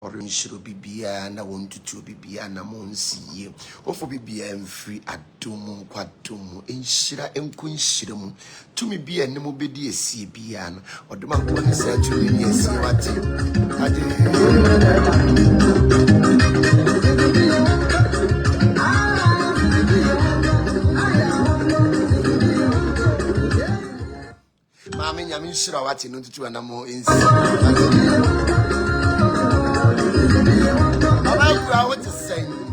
Orinshiro bibia na wontutu bibia na monsie ofo bibia mfiri adomu kwadomu enshira enkunshire mu tumi bia ne mu bedi esi bia no odoma ko ne sa tumi ne esi wate ade mama nyame nshira wate no tutu na mo ensi I want to sing.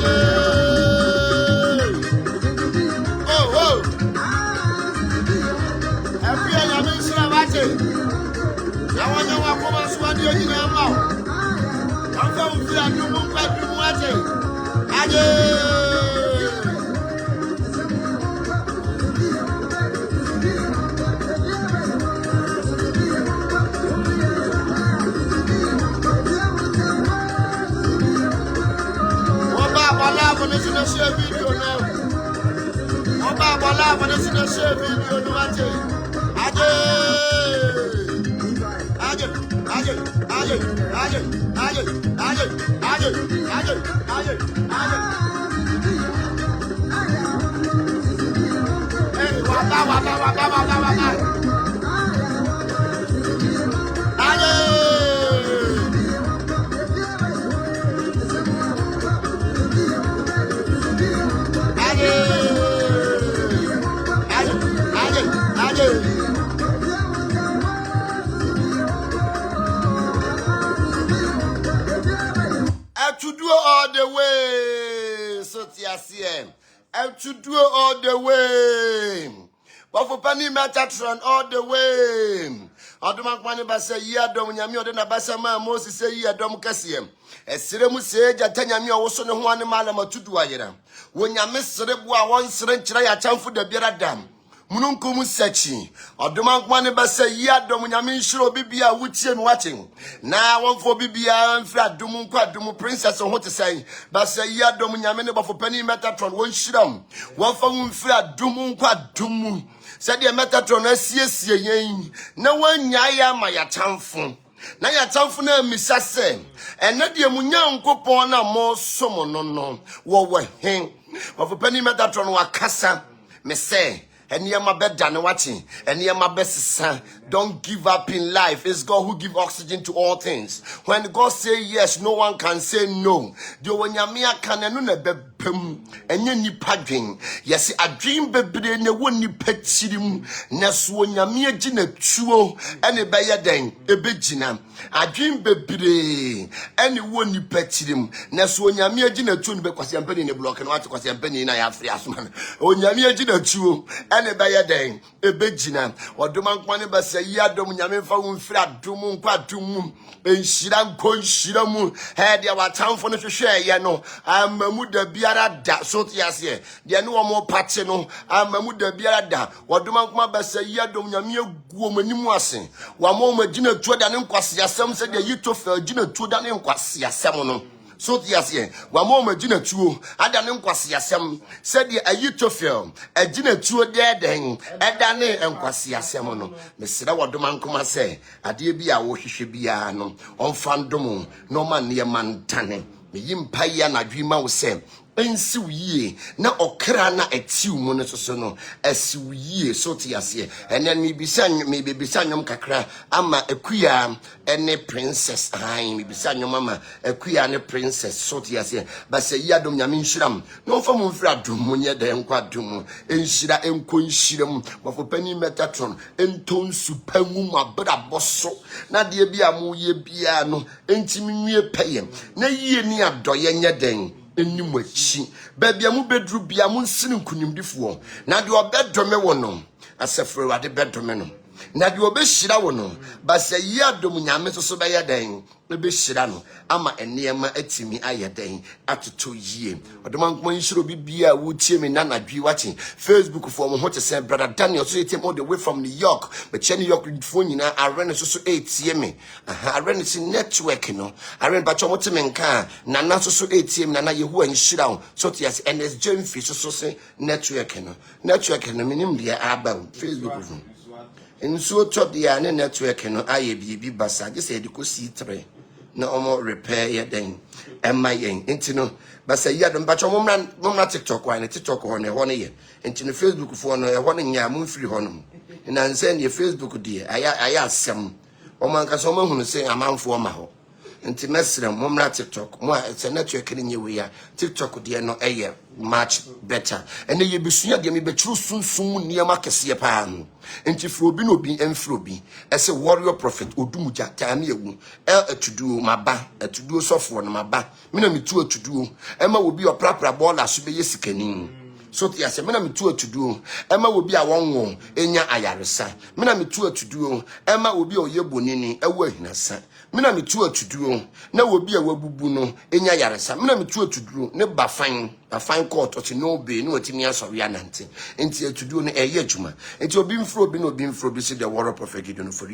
Yeah. To do all the way, so to do all the way. But for Penny Metatron all the way. Automatic Bassa, Yadom Yamio, then a Bassama, Moses say Yadom Cassium. A Siremu said, Jatanya also no one malama to do ayera. When you miss Rebua once renchra a town for the Biara Dam. Mununkumu sechi. Automatic Bassa, Yadom Yamin Shro Bibia, which and watching. Now one for Bibia and Flat Dumunqua Dumu Princess on what to say. Bassa Yadom Yamin for Penny Metatron, one shram. One for Flat Dumunqua Dumu. Said the Metatron, yes, ye, no one yaya my atamfon. Na ya tamfo na misase and na de munya nkopon na mo somo no wo hen of Penny Metatron wa kasa me say Eniyama beda ne watching. Eniyama besisa. Don't give up in life. It's God who gives oxygen to all things. When God say yes, no one can say no. Do when yamia can enu ne bepem. Enye nipa dwen. Yes, a dream bebre ne wo nipa chirim. Nesu nyamia gina tuo. Ene beye den ebe gina. A dream bebre. Ene wo nipa chirim. Nesu nyamia gina tuo ne be kwasi ampeni ne block no ati kwasi ampeni na ya free asman. Onyamia gina tuo. Ene beye den ebe gina. Oduma nkwane bese yadom nyame fa wo mfira dum nkwa dum enhira nkonhira mu he de watamfo no hwehwe ye no amamu da biara da so tiase de ne wo mo pate no amamu da biara da wodoma nkoma bese yadom nyame aguo manimu ase wa mo magina tuo da ne nkwase asem se de yitofel gina tuo da ne nkwase asem no so tiase wa mo magina tuo ada ne nkwase asem se de ayitofel agina tuo de den eda ne nkwase asem no mesira wodoma nkoma se ade bi a wo hwehwe bia no onfandom no man ye mantane me yimpa ya na dwima wo se ensiw yie na okra na atiw mu no so no asiw yie so tiase ene me bebisa nyom kakra ama akuya ene princess ai me bisa nyom ama akuya ne princess so tiase ba se yadom nyame nhyiram no fa mu mfira dum mu nye de nkwa dum enhyira enko nhyiram bofo Penny Metatron entonsu pangu mabra boso na de bia mu ye bia no entimi nwie peyem na yie ni adoye nye den enimwachi babia mu bedru bia mu nsini nkunimdifo na de obedome wo no asefre wade bedome no na de obehira wo no ba se yadom nyame so be yeden ebehira no ama enema atimi ayeden atoto yie odoma nkoma nhiro bibia wo tie me na nadwi watching Facebook for mo hote say brother Daniel so tie all the way from New York but New York phone nyina arena so etie me arena si network no arena ba chomo te me nka na na so etie me na yehu anhira wo so tie as NS Fish so say network no minim dia aba Facebook phone enso top dia ne network no aye bibi basa je say de ko C3 na omo repair ye den emma yen intino basa yadom ba chomo mna TikTok wa ne TikTok ho ne ho ne ye intino Facebook fo no e ho ne nya mu free ho no na nse ne Facebook die aya asem o man ka so mahunu se amanfo ma ho nti mesrem mo mna TikTok mo a se network ne nyewe ya TikTok die no eye much better ene ye besua de me betru sunsun niam akese pa no nti frobi no bi enfrobi ese warrior prophet odumuja tame ewu atuduo maba atuduo sofo no maba me na metu atuduo ema wo bi oprapra bola so be yesikani So te ase me na metu atudu ema obi a wonwo enya ayaresa me na metu atudu ema obi a oyebonini ewo ahinasa me na metu atudu na obi a wabubu no enya yaresa me na metu atudu ne bafan court oti no be no otimi asori anante enti atudu no eye adwuma enti obi mfro obi no obi mfro bi se the word prophet gido for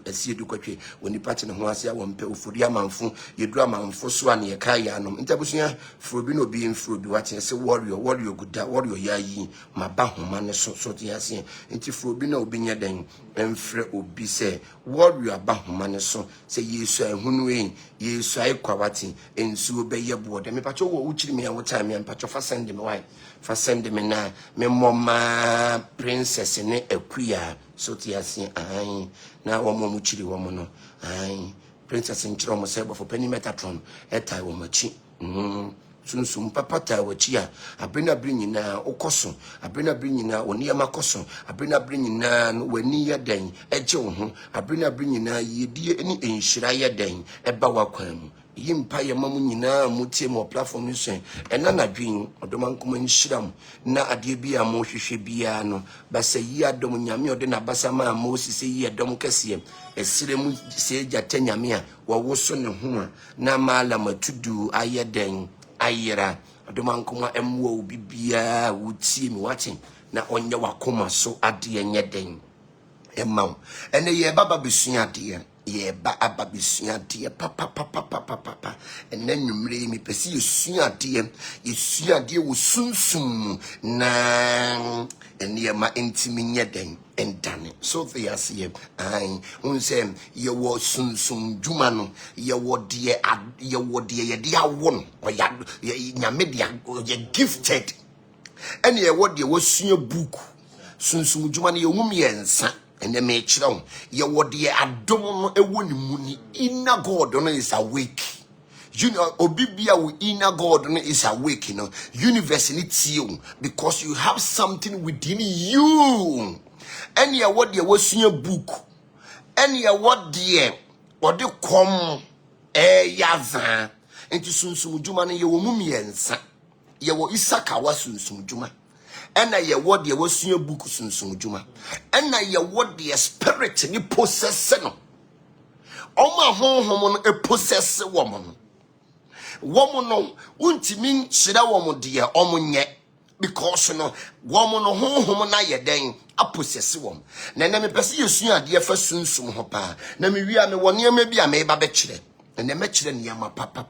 asiedu kwatwe oni pati ne ho ase a wompe ofori amanfo yedu amanfo so ane ye kai anom enti abusua fro bi no obi mfro bi wate se warrior guda warrior yayi maba homa ne so te ase enti fro bi na obi nya den emfre obi se warrior aba homa ne so se yesu ahunu yesu ai kwawati ensu obeye boode me pacho wo uchiri me ya time me pacho fa send me why fa send me na me mama princess ne akuya so te ase ai na wo mo uchiri wo mo no ai princess nchiro mo se bofo pani metatron etai wo machi sunsum papa ta wachi a abena brinyina okoso abena brinyina oniama koso abena brinyina wani yadan eje wo ho abena brinyina yedie eni enhyira yadan eba wakwan mu yimpa yemamu nyina mutie mo platform nso ena nadwen odoma nkoma nhyiram na ade bia mo hwehwe bia no basa yi adom nyame ode na basa ma mo sise yi adom kase esire mu se jata nyame a wo so ne ho a na mala matudu ayeden ayira odoma nkoma emwo obi bia wutie mi watin na onye wakoma so ade enye den emaw ene ye baba besua ade ye ba ababesua de papa enne nwumre mi pesi yesua de wo sunsum na enne ma intimi nyeden endane so they are see ai unse ye wo sunsum dwuma no ye wo de ye de awon o ya nyame de ye gifted enne ye wo de wo sua book sunsum dwuma no ye mum yensa ene me chiro ye wo de adom no ewo ni muni inner god no is awake. You know, obibia with inner God is awake, you know. Universe needs you because you have something within you. And ya what you was in your book. And ya what dear or the come yaza into sunsum juma na ye wo mumiensa. Ye wo isaka wa sunsum juma. And na ye what ye was in your book sunsum juma. And na ye what the spirit ni possess no. Oma hon a possess woman. Woman no untimi nkyira woman de omonye because no woman no honhom na yeden apossess wom na na me pese yesua de fa sunsum ho pa na me wi a me wone ma bi a me ba be kire na me kire niam papa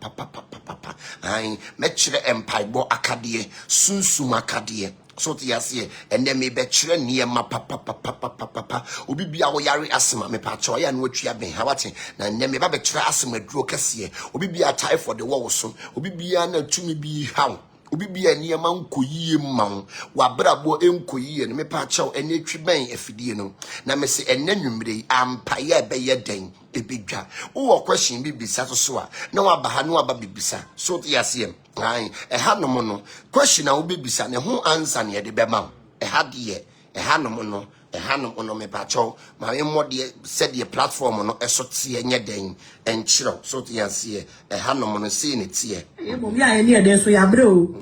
ai me kire empaibo akade sunsum akade so te ase ene me be kire niam papa obi bia wo yare asema me pa cho ya na watua ben ha wate na ene me ba be kire asema duro kase obi bia tie for the wall so obi bia na tumi bi haw obi bia niam ankoyie mawo wa brabo enkoyie ne me pa cho ene twi ben afidie no na me se ene nwumre ampaye be ye den ebedwa wo question bi bisa so a na wa ba ha na wa ba bibisa so te ase ai hanom no question a wo bibisa ne ho answer ne de bema de hanom no me pa cho ma me modde said the platform no eso tie nye den enchiro so te ase hanom no se ne tie mo ya ene e den so ya bre o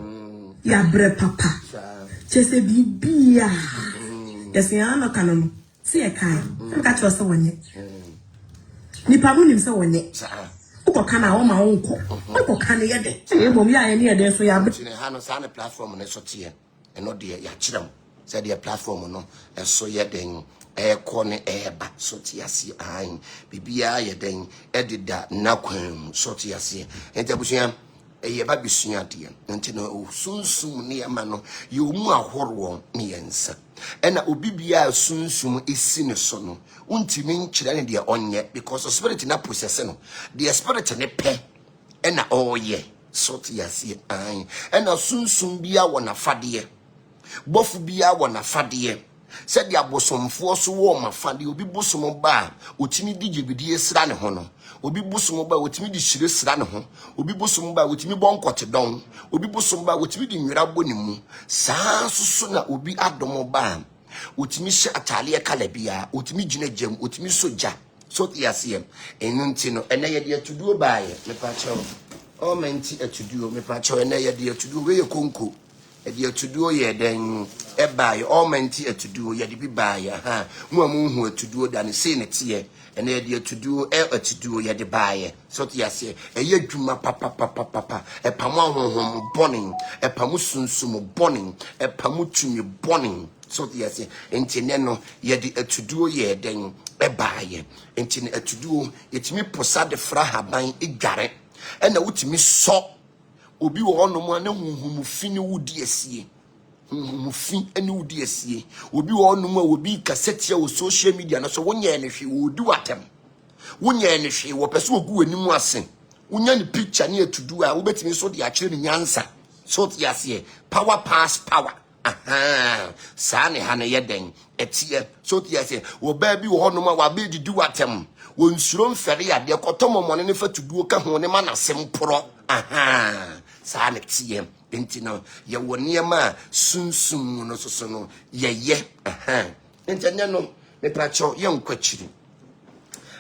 ya bre papa chese bibia yesi ano kanom se e kai nka cho so wonye ni pa bunim se wonye uko kana o ma wonko uko kana ye de mo ya ene e den so ya bre ne ha no sa ne platform no so tie eno de ya chiram said the platform no so ye den kone eba so tie ase ai bibia ye den edida na kwan so tie ase entabusia ye ba bisua de enti no sunsum ne yama no ye omu ahoro ne yensa ena obibia sunsum esi ne so no untimi nkyira ne de onye because the spirit na process no the spirit ne pe ena oye so tie ase ai ena sunsum bia wona fade bofu bia wona fade said the abosomfo so wo mafade obi bosom ba otimi digibidi esra ne ho no obi bosom ba otimi di hire sra ne ho obi bosom ba otimi bonkote don obi bosom ba otimi di nwira bonimu saa susu na obi adomo ba otimi hye atale kala bia otimi gina jam otimi soja so yasem enunti no ene ye de atuduo baaye me pa chew o menti atuduo me pa chew ene ye de atuduo we ye konko the to do ye then a buy all menti to do ye de be buy ha mu to do than say it here and the to do to do ye de buy so yes a ye dwuma papa e pamo honhom boning e pamu sunsum boning e pamu tumi boning so yes enti ne no ye de to do ye then e buy enti to do yetimi posa de fra haban igare e na wutimi so obi wo onom ana huhum fini wudi asie huhum fi ani wudi asie obi wo onom a obi kasete wo social media na so wonye ne hwe wo di watem wonye ne hwe wo pese ogu anim ase wonya ne picture ne atudu a wobetimi so de akire ne nyansa so ti asie power pass power aha sa ne ha ne yeden etie so ti asie wo ba bi wo onom a wa be di watem wo nsuro mfere ade kotomo mone ne fatuduo ka ho ne ma na semporo aha sa ne tie enti no ye woni ma sunsum no soso no ye aha enti nya no me pracho ye nkwachiri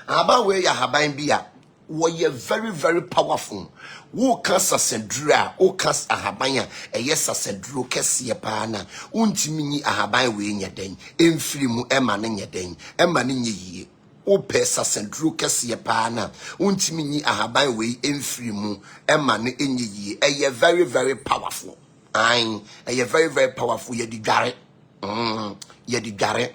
aba we ya haban bia wo ye very very powerful wo ka sasedru a wo ka ahaban a eye sasedru kese pa na untimi nyi ahaban we nya den emfiri mu ema ne nya den ema ne nya yie o pesa sendru kese pa na untimi nyi ahaban we emfiri mu ema ne enye yie eye very very powerful ai eye very very powerful ye di dware ye di dware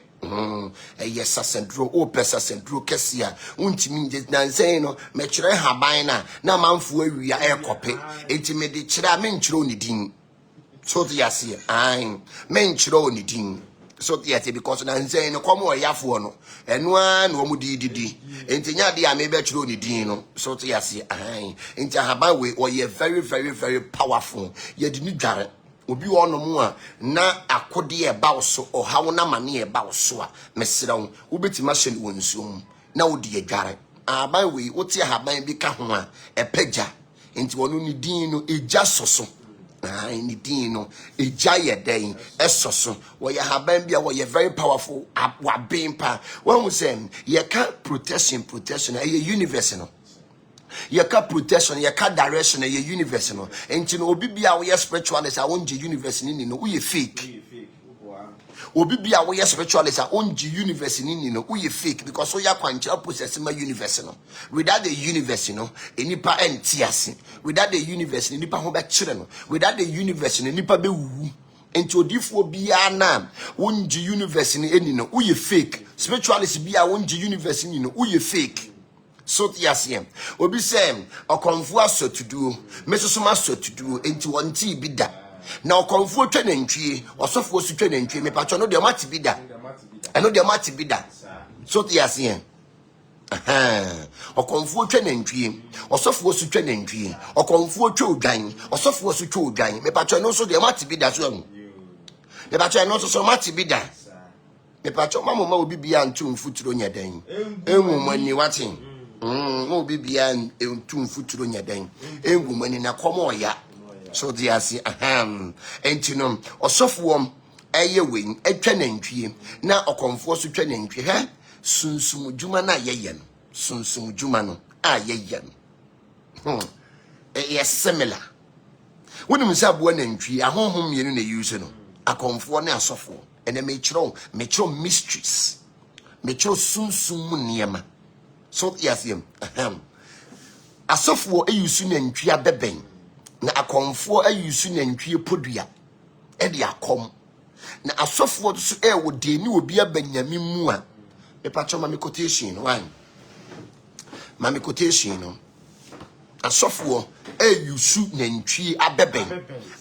eye sasendru o pesa sendru kese a untimi nje nansen no me kire haban na manfo awia ekope entimi de kire a me nkire onidin so to yase ai me nkire onidin so yes because na nze no komo oyafo no eno an wo mudididi entinya de a me be chiro ni din no so yes ahan enti ahaban we oye very very very powerful ye di ni dware obi wo no mu a na akode e ba so ohawo na mane e ba so a mesira wo betima hye wo nsuom na wo di dware ahaban we wo ti ahaban bi ka ho a epagya enti wono ni din no eja soso ni dino eja ye den esoso wo ye haban bia wo ye very powerful wa bimpa when we say ye ka protection e universe no ye ka protection ye ka direction e universe no enti no obi bia wo ye spiritualist a wonje universe ni no wo ye fake obi bia wo ye spiritualist a onji universe ni no wo ye fake because so ya kwancha process ma universe no without the universe no enipa entiase without the universe enipa ho be kire no without the universe enipa be wu enti odifo bia na onji universe ni eni no wo ye fake spiritualist bia onji universe ni no wo ye fake so tiasem obi say okonfu asotuduo mesosoma asotuduo enti wonti bi da na okonfu twa nantwie osofo osu twa nantwie me patcho no de mati bi da eno de mati bi da so tiasem okonfu twa nantwie osofo osu twa nantwie okonfu twa odwan osofo osu twa odwan me patcho no so de mati bi da so ahu me patcho no so mati bi da me patcho mama obi bia ntu mfuturo nya dan enwumani watin obi bia ntu mfuturo nya dan enwumani na komo ya so they are see enti no osofo eye wen atwa nantwie na okonfo so twa nantwie he sunsum djuma na yeye no sunsum djuma no a yeye no yes similar wonu msa abo nantwie ahonhom mienu na use no akonfo na asofo ene me kiro mysteries me kiro sunsum niema so yes asofo use nantwie abeben na akonfo ayusu nantwie podua e de akom na asofo so wo de ni obi abanyame mu a me patcho mami quotation one mami quotation no asofo ayusu nantwie abeben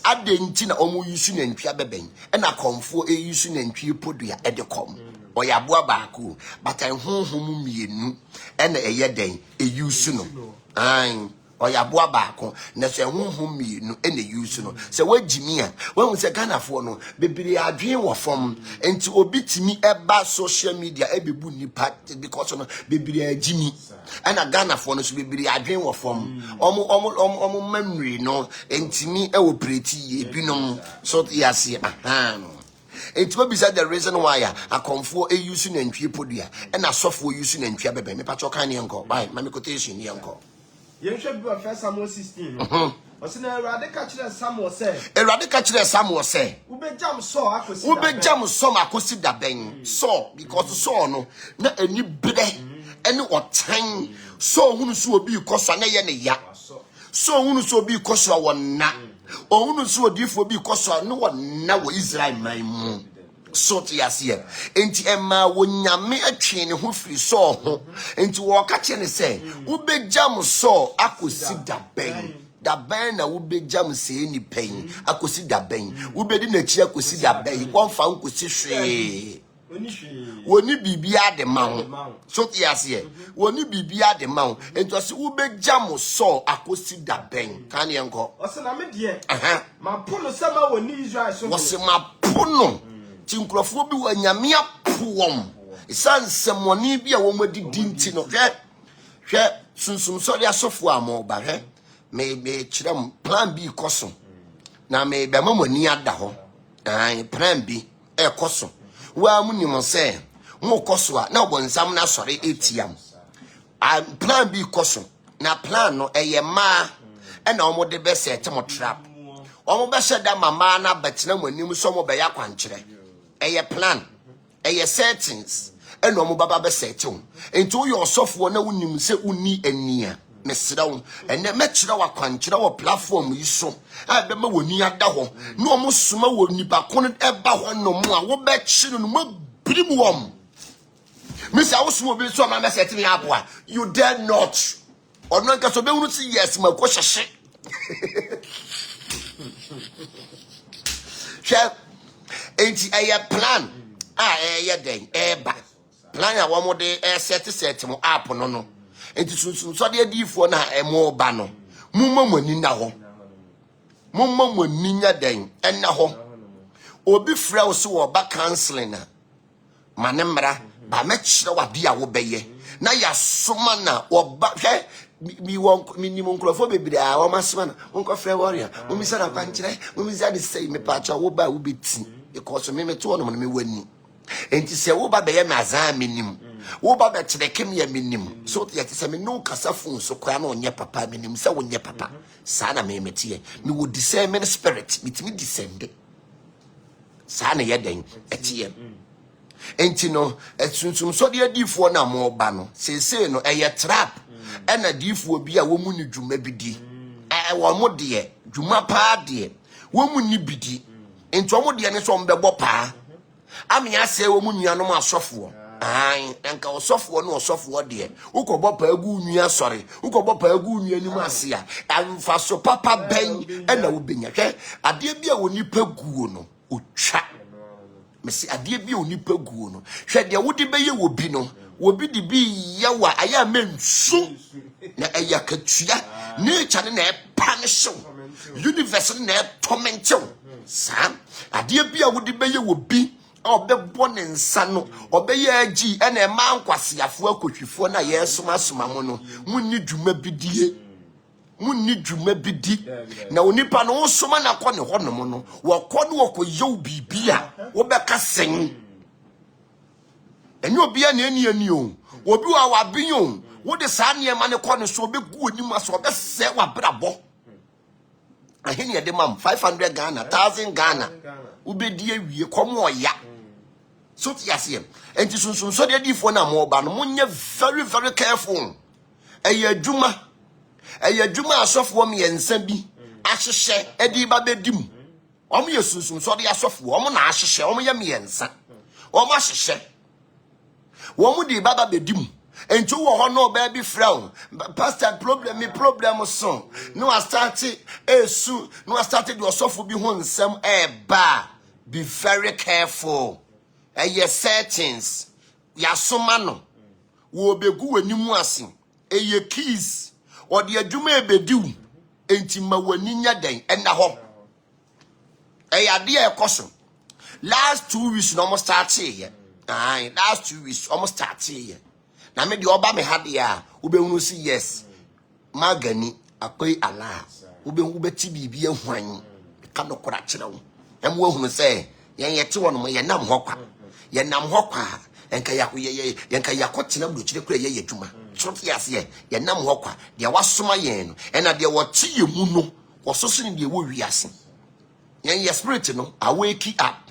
ade nti na omo yusu nantwie abeben e na akonfo ayusu nantwie podua e de kom oyaboa baako but honhom mienu e na eyeden eyusu no an oyaboa baako na se honhom mienu ene use no se wagimi a when se Ghana no bebiri adwen wo fom enti obitimi eba social media ebebu nipa because no bebiri agimi ana Ghana no so bebiri adwen wo fom omo memory no entimi e wo preti ebinom so yase enti we beside the reason why akonfo use nantwie podua and asofo use nantwie bebe me pacho kan ne enko bye mami quotation ne enko You should be a first Samuel 16. Osina Radika Chile Samuel say. Radika Chile Samuel say. Ube jam so akosi. Ube jam so akosi da ben. So because so no na any bede any otan so hunu so obi koso na ye ne ya. So hunu so obi koso wona. O hunu so odifo obi koso no wona wo Israel man mu. So to yasiye enti emma wonyame atwe ne ho firi so ho enti wo ka che ne se ubejam so akosi da ben na ubejam se ni pen akosi da ben ubedi na chi akosi da ben kwonfa nkosi hwe woni bibia de ma ho so to yasiye woni bibia de ma ho enti o se ubejam so akosi da ben kan ye nko o se na me de ma pono se ma woni Israel so wo se ma pono tinkrofo bi wa nyame apom isansemoni bi a wo madidi nti no hwe sunsum so de asofo amo ba hwe me kirem plan B koso na me be mamani ada ho plan B koso wa munim se mo koso a na obonsam na sore etiam plan B koso na plan no ma na omo de be set mo trap omo be sheda mama na betina manim so mo be yakwankyere plan settings eno mo baba be setting ento yo sofo na wonim se uni ania mesira wo ene mekira wa kwankyira wo platform yi so a be ma woni ada ho no mo soma wo nipa kon e ba ho no mo a wo be kyi no mo biri mu wom misa wo soma be so ma me setting aboa you dare not ono nka so be hunu si yes ma ko hyehye enti plan den ba plan ya wo mo de set mo app no enti sunsun so de adifo na mo ba no mummamani na ho mummamani nya den na ho obi fra wo so wo ba counseling na manemra ba mekire wa bia wo beye na ya soma na wo ba hwe mi monkrofo bebiri a wo masema na wonko fra warrior wo mi sana kwankyere wo mi za de sei me pacha wo ba wo beti because me to no me wani enti se wo ba be ye mazan minim wo ba be kyereke me minim so te yete se me no kasa fun so kwa na onye papa minim se wo nye papa sa na me metie me wo discernment spirit mitimi descend sa na ye den etie enti no etunsum so de adifo na mo ba no sese no eye trap ena difo bi a wo mu ni dwuma bidi wo mo de dwuma pa de wo mu ni bidi enti wo mo de ne so mbebo pa amia se wo mu nuanom asofo enka osofo no osofo de ukobo pa agu nua sori ukobo pa agu nua nim ase a amfa so papa ben ena wo benya hwe ade bia woni pa guo no otwa mesi ade bia woni pa guo no hwe de wo de beye wo bi no wo bi de bi yawa aya mensu na aya katua nature na punish universe na torment sam ade bia wo de beye wo bi obebo ne nsa no obeye agi ena ma nkwasiafo akotwifo na yesoma soma mo no munni dwuma bidie munni dwuma bidi na onipa no soma na kɔ ne hɔ no mo no wo kɔ no wo yew bibia wo bɛka sen enyo bia na ani o obi wa wabiyo wo de saa ne ma ne kɔ ne so obegu onim aso obɛsɛ wabrabɔ ahini ye de mam 500 Ghana 1000 Ghana ubedi awie komo oya so ti yasem enti sunsun so de difo na mo ba no munye very very careful eye adwuma asofo m yensa bi ahyehye edi ba bedim om ye sunsun so de asofo om na ahyehye om ye miensa om ahyehye wom di baba bedim enti wo ho no ba bi fra pastor problem so no I started esu no I started the osofo bi ho nsem ba be very careful eye settings ya soma no wo begu wanimu ase eye keys or the adwuma ebediu enti ma wani nya den ena ho eye ade e koso last 2 weeks no almost start here last 2 weeks almost start here na me de oba me hade a ubehunu si yes magani akoi ala ubeti bibi ehwan ka no kora kire wo em wo hunu se yen yete wono ye nam hokwa enka yakotena buchire kura ye yedwuma so fiase ye nam hokwa de wasoma yen no ena de wote ye mu no was so in the wo wiase yen your spirit no awake up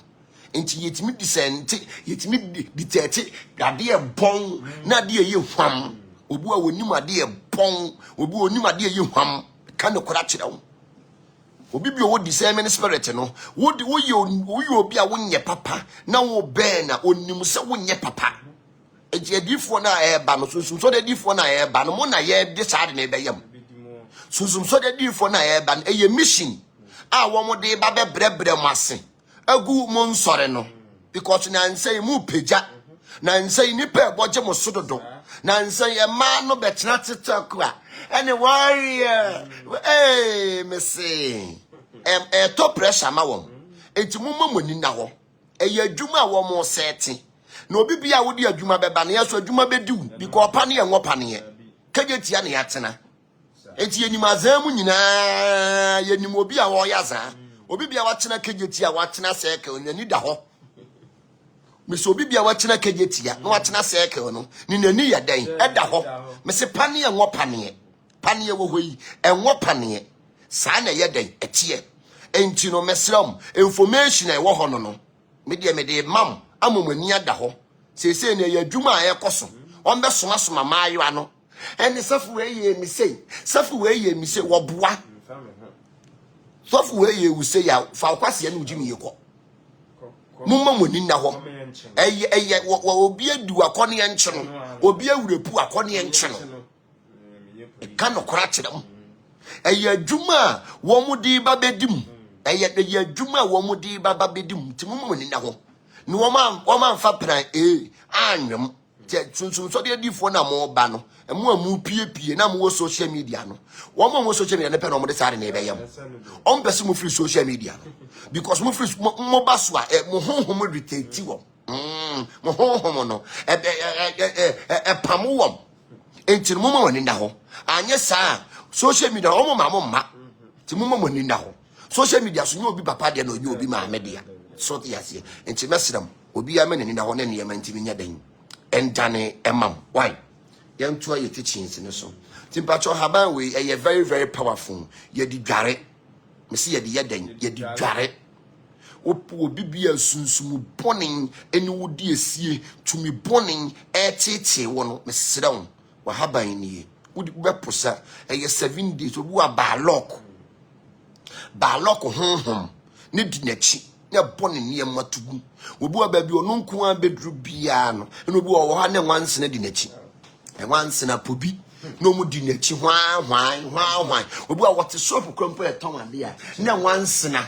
enti yetimi descent yetimi ditete ade e bon na de ye hwam obu a wonim ade e bon obi wonim ade ye hwam ka no kora kire wo obi bi o discernment spirit no wo ye obi a wonye papa na wo ben na onim se wonye papa enti adifo na e ba no sunsun so de adifo na e ba no mo na ye de sade na e beyam sunsun so de adifo na e ba no e ye mission a wo mo de ba bebrebre mase agu mo nsore no because na nsay mu peja na nsay ni pe boje mo sododo na nsay e ma no betena tetakwa ene warrior me say to pressure ma won enti mo mamoni na ho e ye adwuma wo mo seti na obi bia wo di adwuma beba na yeso adwuma bedi wu because pa ne ye ngo pa ne ye kagetia ne yatena enti enim azamu nyina yenim obi a wo yaza obi bia watena kagetia watena seke onani da ho me so obi bia watena kagetia na watena seke no ni nani ya dan eda ho me se pa ne ye ngo pa ne ye pa ne ye wo hoyi enwo pa ne ye sa na ye dan etie enti no mesram information e wo ho no me de mam amomani ada ho sese na ye adwuma a ye koso on be soma soma maayo ano ene safu we ye mi sei wo boa safu we ye wu sei ya fa kwase ya na ujimi ye ko mumma moni na ho eye wo obi adu akone ye nche no obi awurepu akone ye nche no ka no kora kire mo eye adwuma wo mudi ba bedim eye adwuma wo mudi ba bedim ti mumma moni na ho ni wo man fa pran anwem sunsun so de difo na mo ba no emu amu pie na mo social media no wo mo social media ne pe no mo de sare na ebe yam on pese mo free social media because mo free mo ba so a mo honhom retati wo mo honhom no pamu wo enti mo mo ni na ho anye sa social media o mo ma ti mo mo ni na ho social media so nyo obi papa de na obi ma media so the yase enti mesram obi ya mene ni na ho na ne ntimi nya dan endane emam why yentua ye teachings ne so timpacho haban we e very very powerful ye di dware me se ye di yedan ye di dware obi bia sunsumu bonin eni wodi esie tumi bonin tete wo no me srew wa haban ni wodi beposa e 7 days obi wa balok honhom ne di nachi ya bonin ne matugu obi wa ba bi ono nko an bedru bia no eno obi wo ha ne wansena di nachi e wansena pobi no mu di nachi hwan obi wa wote sofu krompo e ton ade a ne wansena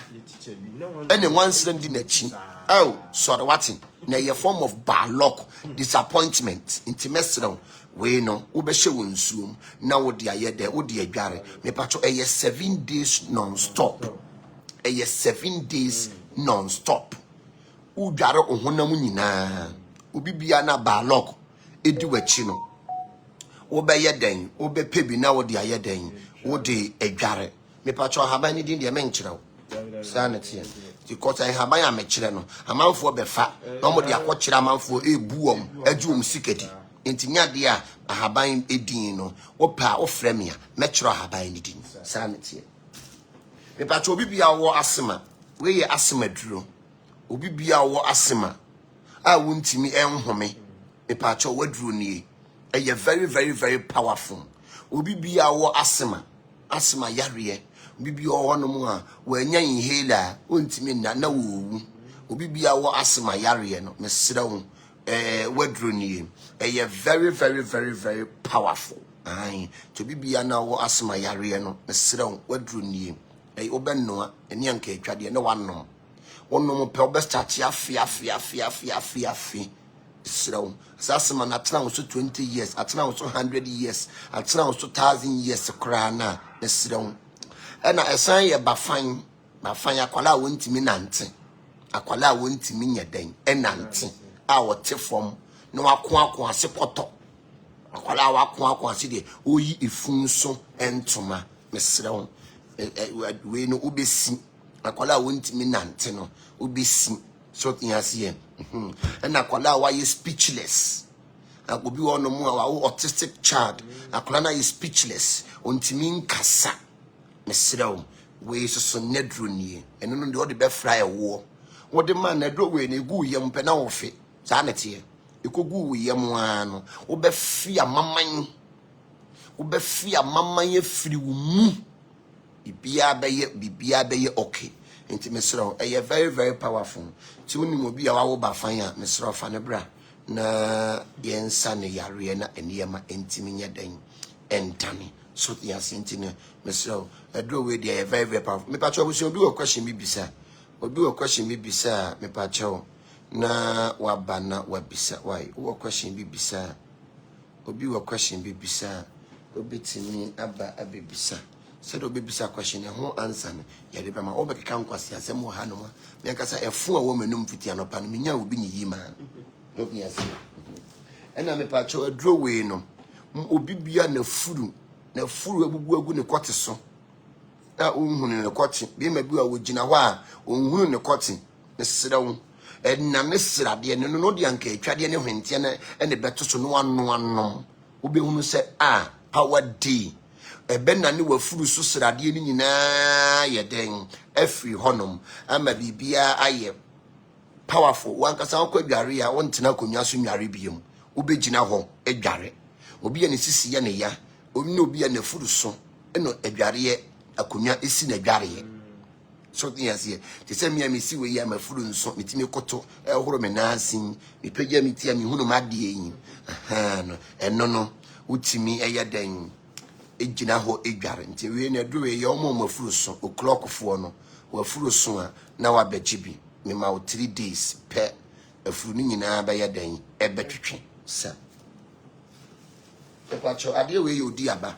ene wansena di nachi oh sorry what na ye form of balok disappointment intimesron we no wo be hye wonsuom na wo de ayede wo de adware me pacho e 7 days non stop e 7 days non stop udware ohonam nyina obi bia na balok edi wachi no wo be yeden wo be pebi na wo de ayeden wo de adware me pacho haban ni din de me nkyerɛw sanity because I haban ya me kyerɛ no amanfo be fa na mo de akɔkyerɛ amanfo ebuom adwum sikadi enti nya de a haban edin no wo pa wo frɛ me a me kyerɛ haban ni din sanity me pacho obi bia wo asema we ye asema duro obi bia wo asema a wontimi enhome me pacho waduro nie e very very very powerful obi bia wo asema yare obi bia wo no mu a wanya inhaler wontimi na wo obi bia wo asema yare no me srew waduro nie e very very very very powerful ai to bibia na wo asema yare no me srew waduro nie obennoa eni anka atwade ne wanom wonom pe obestart afia srew asasema na tena so 20 years atena so 100 years atena so 1000 years kra na srew ena esan ye bafan akwala wontimi nante akwala wontimi nyeden enante a wote fom na wako ase poto akwala wako ase de oyi efunso entoma mesrew we no ubesi akwala wontimi nante no ubesi so tiase and akwala wa is speechless akobi wono mu a wa autistic child akwala na is speechless ontimi nkasa mesrew we so nedro nie eno no de o de be fry wo wo de man nedro we ne gu yam pe na wo fe sa na tie ikogu yam ano wo be fi amaman afiri wo mu bibia be ye okay enti mesro very very powerful ti woni mo bia wa wo ba fan a mesro fa ne bra na yensa ne yare na eniyama enti menye dan entane so the asentine mesro edro we dey very very powerful me pa cho obi wo question bi bisa me pa cho na wabana wabisa why wo question bi bisa obi wo question bi bisa obetimi aba abebisa said obebisa question ho answer no yare be ma obekeka nkwase asem ho ha no ma me kasa efo a wo menum fiti anopa no menya obi ni yima obi ase ena me pa cho edro we no obi bia na furu abubu ne kote so na ohunu ne kote bi ma bi a wo gina ho a ohunu ne kote ne sedawo na mesrade ne no de anka atwade ne hwente ne beto so no ano obehunu se power d ebe na ne wafuru so srade ni nyina ye den afri honom ama bibia aye powerful wankasa akwadware a wontena konwa so nware biem obegina ho adware obi ne sisi ye ne ya obi ne furu so eno adware akonwa esi na adware so yes here they say me see we ya mafuru nso metimi koto ehoro me nansin me pagya me tia me hunu made yin no eno no utimi eya dan ejina ho edware nti we na do we ya omo mafuru so o'clock fo no wafuru so a na wabegibi me ma 3 days pe afuru ni nyina ba ya dan ebetwetwe sa epacho ade we ye odi aba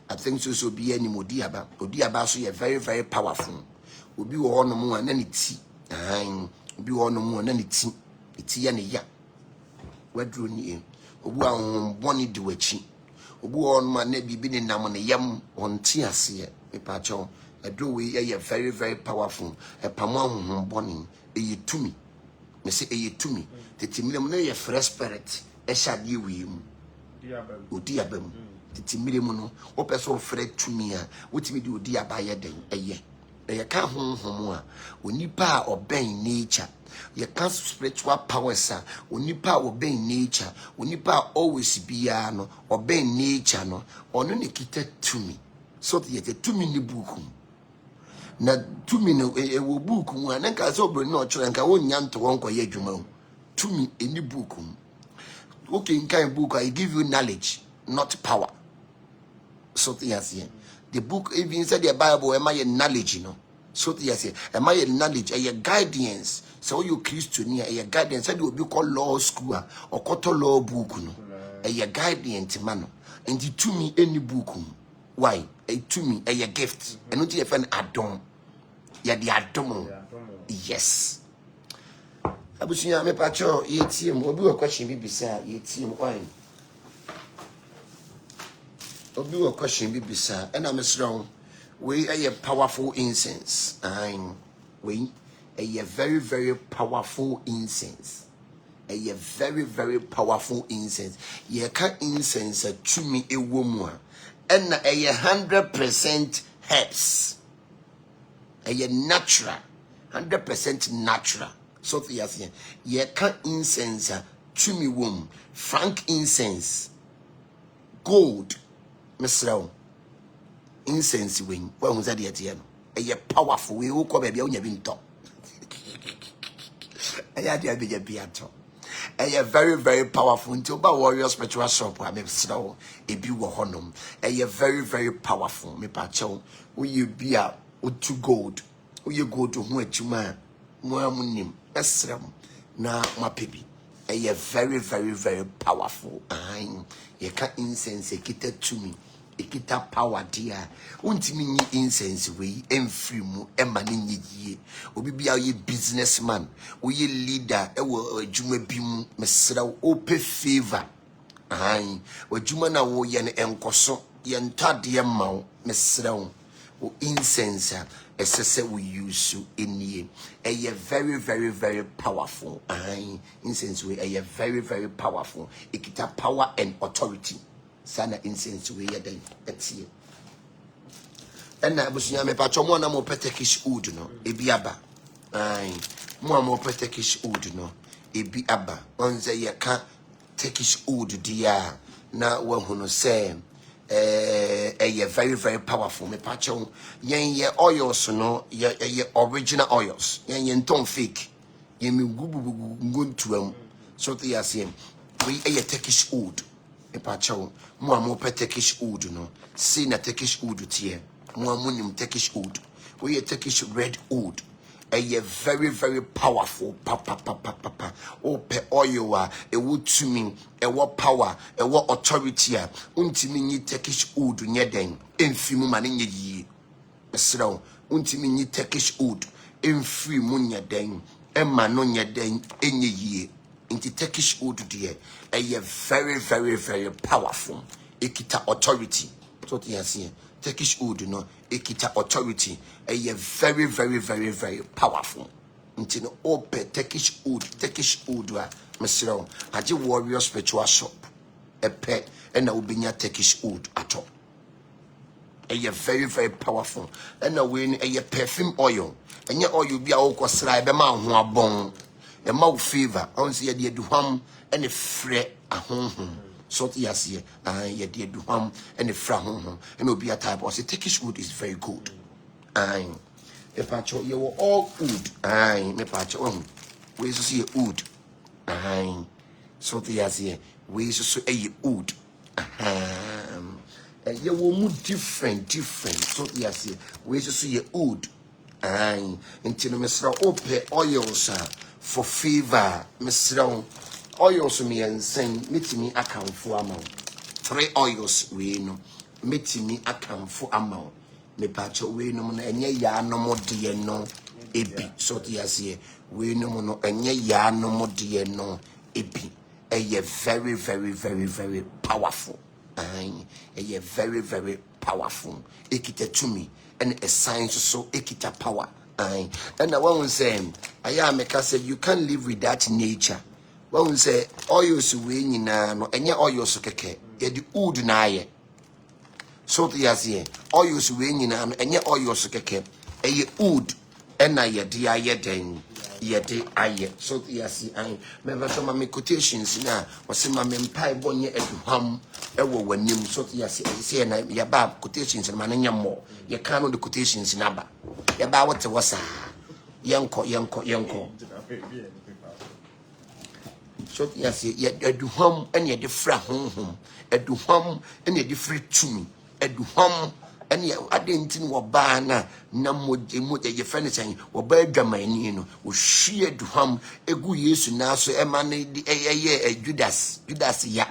I think so be any odi aba so ye very very powerful obi wo hono mu na ne ti obi wo hono mu na ne ti ya ne ya wadro ni obu ahon boni de wachi obi wo hono ma na bibi ne nam ne yam onti ase e pa cho adro we ye very very powerful e pamo ahon boni eyetumi me say eyetumi tetimire mu na ye fresh spirit e shade we mu odi abam tetimire mu no wo person fresh tumi a wotimi de odi aba ye den eye ye ka honhom a onipa a oben nature ye ka spiritual powers a onipa a oben nature onipa always bia no oben nature no ono ne kita tumi so the tumi ni buku na tumi no wo buku mu na ka so obere no chore nka wonya nto wonko ye adwuma tumi eni buku okay nkan buku I give you knowledge not power so the the book even said the Bible am I knowledge so yes am I knowledge a guidance so you Christian a guidance said will be called law school or quarter law book no a guidance man and to me any book why a to me a gift and not if an add-on ya the add-on yes abusunya me pacho ye team obi wa question bi bisa ye team why obi wo question bi bisa and I'm strong we a powerful incense we a very very powerful incense a very very powerful incense ye ka incense atumi ewo mu a and a 100% herbs a natural 100% natural so yes ye ka incense atumi wom frank incense gold Mr. Incense wing, well, was that the idea? A powerful way, who come baby on your winter. A idea be a beato. A very, very powerful until by warrior spiritual shop, I may slow a bew honum. A very, very powerful, me pacho. Will you be a to gold? Will you go to what you man? Moamunim, Esram, na my baby. A very, very, very powerful. You can't incense a kita to me. Ikita power dear untimi nyi incense we emfiri mu emani nyigie obi bia ye businessman we leader ewo adwuma bi mu mesra ope favor adwuma na wo ye ne enkoso ye ntade ma wo mesra wo incense esese we use enie eye very very very powerful incense we eye very very powerful ikita power and authority sana incense we yeden etie na busunya me pacho mo na mo Turkish wood no ebi aba ai mo Turkish wood no ebi aba onze ye ka Turkish wood dia na wahu no say very very powerful me pacho yen ye oils no ye original oils yen ton fake yen me gubu ngontuam so te yasem we Turkish wood me pacho mo Turkish wood no see na Turkish wood tie mo Turkish wood we Turkish red wood very very powerful papa ope oil e wood to me e what power e what authority untimi ni Turkish wood nye den emfimu mane nye yi esraw untimi ni Turkish wood emfiri mu nye den emma no nye den enye yi inti Turkish wood de very very very powerful ekita authority so te yase Turkish wood no ekita authority very very very very powerful nti no ope Turkish wood wa mesro age warrior spiritual shop epe na obinya Turkish wood ato very very powerful na we ni perfume oil enye oil bia wo kwosra be ma ho abon e ma wo favor on se ye de aduham ene frɛ ahonhom so yes ye de aduham ene fra honhom ene obi a type or say Turkish wood is very good me pacho ye wo all wood me pacho we so see wood so yes we so wood ye wo mu different so yes we so see wood until Mr. Ope oils for fever Mr. Oils me and send meet me account for amount 3 oils we no meet me account for amount me pacho we no na enye ya no mo de no ebi so yes we no no enye ya no mo de no ebi very very very very powerful very very powerful ekita to me and a science so ekita power and I won't say I am a say you can't live without nature won't say oils we nyina no enye oils keke ye di wood na ye so to yasie oils we nyina no enye oils keke eye wood and na ye di aye den ye de aye so to yasie me so ma me quotations na o se ma me mpai bonye aduham ewo wanim so to yasie say na ye ba quotations ma na nyamo ye kan no the quotations na ba ye ba what was yenko so yes ye aduham and ye de fra honhom aduham and ye de free tumi aduham and ye adentin wo ba na moje ye furniture wo ba adwamani no wo hwie aduham egu Yesu na so e ma ne Judas ya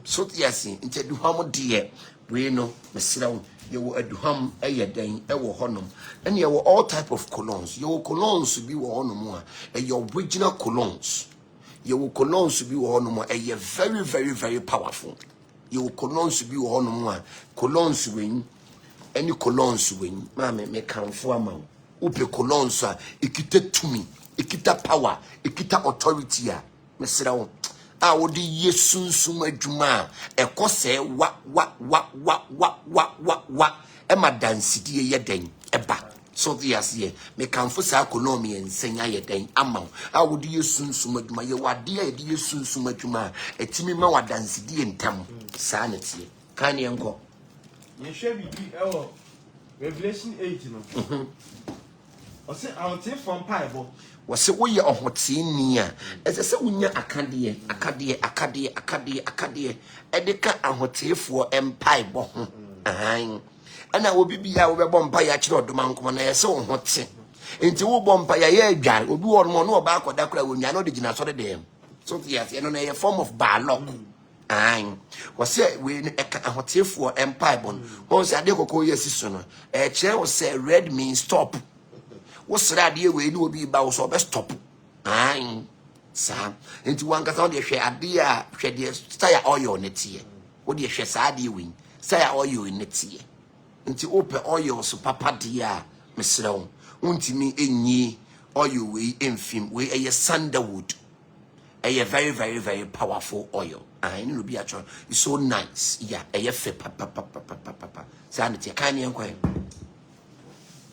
so yes nti aduham de we no mesrawo ye wo aduham den e wo honom and ye wo all type of colognes ye wo colognes bi wo honom a your original colognes ye wo colognes bi wo honom a very very very powerful ye wo colognes bi wo honom a colognes wen any colognes wen ma me kanfo ama upe colognes a ekita tumi ekita power ekita authority a mesrawo a wo de yesunsum adwuma ekose wa e madansidie ye den eba so yes ye me kanfo sa economy ensenya ye den ama a wo de yesunsum adwuma ye wade ye de yesunsum adwuma etimi ma wadansidie ntam sa na tie kan ye nko ye hwe bibi ewo Revelation 8 no o se awon from Bible wase woye ohotini a ese wonya akade edeka ahotefo empaibo ho ana obi bia wo bebo mpa ya kire odoma nkom na yese wo hote enti wo bo mpa ya adwal obi wo no no ba akoda kra wonya no de gina so de so yes no na a form of dialogue wase we eka ahotefo empaibo won se ade kokko yesi so no kire wo say red means stop what's that idea we do be about so best stop sa into one ka so de hwe ade a hwe de style oil netie wo de hwe sa ade we style oil netie into open oil so papa de a mesrew untimi enyi oil we enfim we eye sandalwood eye very very very powerful oil no be actually it's so nice yeah eye fe papa sa netie kan ye nkwan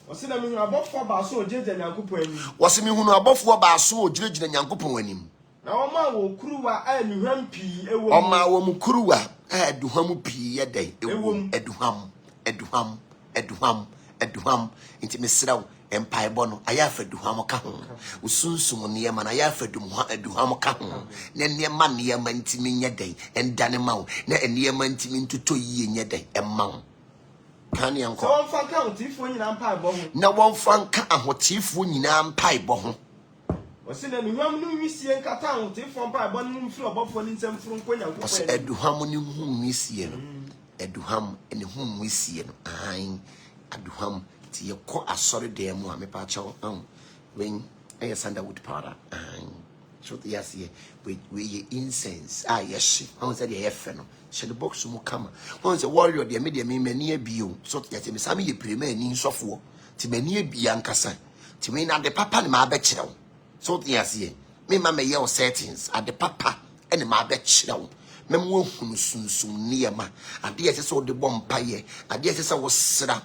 Wasi na mi abofo ba so ojeje Nyankopon anim. Wasi mi hunu abofo ba so ogyinagyina Nyankopon anim. Na oma wo kuruwa a nuham pii ewo. Oma wo mu kuruwa a eduham pii ye den ewo eduham nti mesraw empaibo no ayafa eduham ka ho usunsum ne yema na ayafa eduham ka ho na niema ne yema ntimi nye den endane ma wo na niema ntimi ntoto yie nye den emma wo kan yanko so won fa ka hotifo nyina empaibo ho na won fa ka ahotifo nyina empaibo ho wasi na nuham no wisie nkata hotifo empaibo no mfiri obofo ni nsem furu nkonya nkopon wasi eduham ni hu wisie no eduham ene hu wisie no an aduham ti yekọ asori dem mu amepa chawo when aye sandalwood powder so yes here we incense yes on say dey efe no she the box mu kama on say warrior dey me mani abio so yes me sami ye prema ani nsofo ti mani abia nkasa ti me na de papa ne ma be kirew so yes here me ma me ye settings at the papa ene ma be kirew memwo hunu sunsun niema ade yes so de bompa ye ade yes so wo sra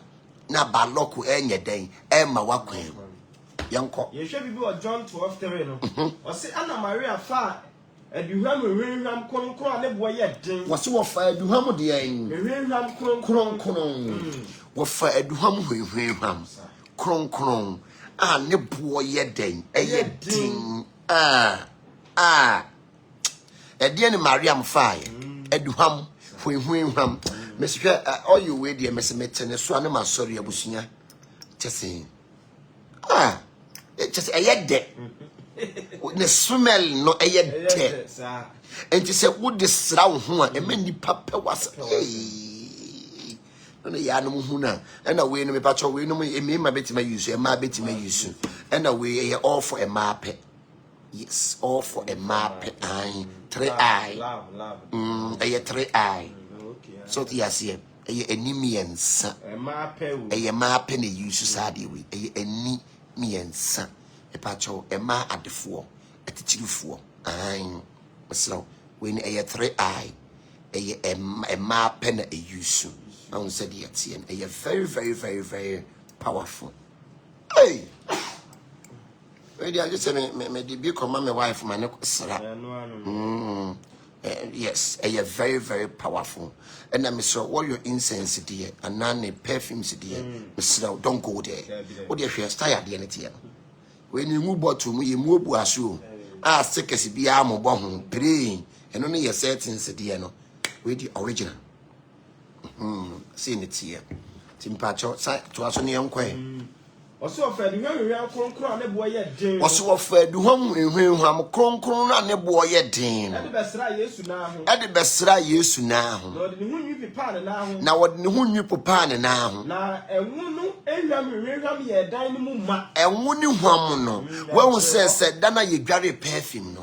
na baloko enye den emma wakwan yanko ye hwe bibi o John 12:3 no o se Anna Maria fa aduham hwehwam kronkron ne bo ye den wo se wo fa aduham de en hwehwam kronkron wo fa aduham hwehwam kronkron a ne bo ye den eye din ede ne Mariam fa aduham hwehwam mesihwe oyo we de mesemete ne so ane masori abusunya chese chese eyede ne smell no eyede enti se wo de sra wo ho a ema nipa pe was no ya no hu na na we no me pa cho we no me ma betima use ema betima use na we all for a map yes all for a map eye 3 eye love 3 eye so yes here enimiensa eye mape na use sade we eni miensa e pa cho e ma adefo atichirifo so when eye 3 eye eye mape na use I said yes here eye very very very very powerful hey we dey just say me dey be come my wife my sra yes, a very, very powerful. And I miss all your incense, dear, and none perfumes, dear. Miss don't go there. What do you feel tired, dear? When you move to me, you move as you are sick as be arm or bomb, praying, and only your settings, dear. No, with the original. Seeing it here. Timpacho, to us on the young also offered hwehwam kronkron ne bo ye den also offered hwehwam kronkron ne bo ye den e de besra Yesu na ho e de besra Yesu na ho na de ne hu nwi pipa ne na ho na wode ne hu nwi pipa ne na ho na enwu no hwehwam ye dan ne mu ma enwu ne hwam no when say dana ye dware perfume no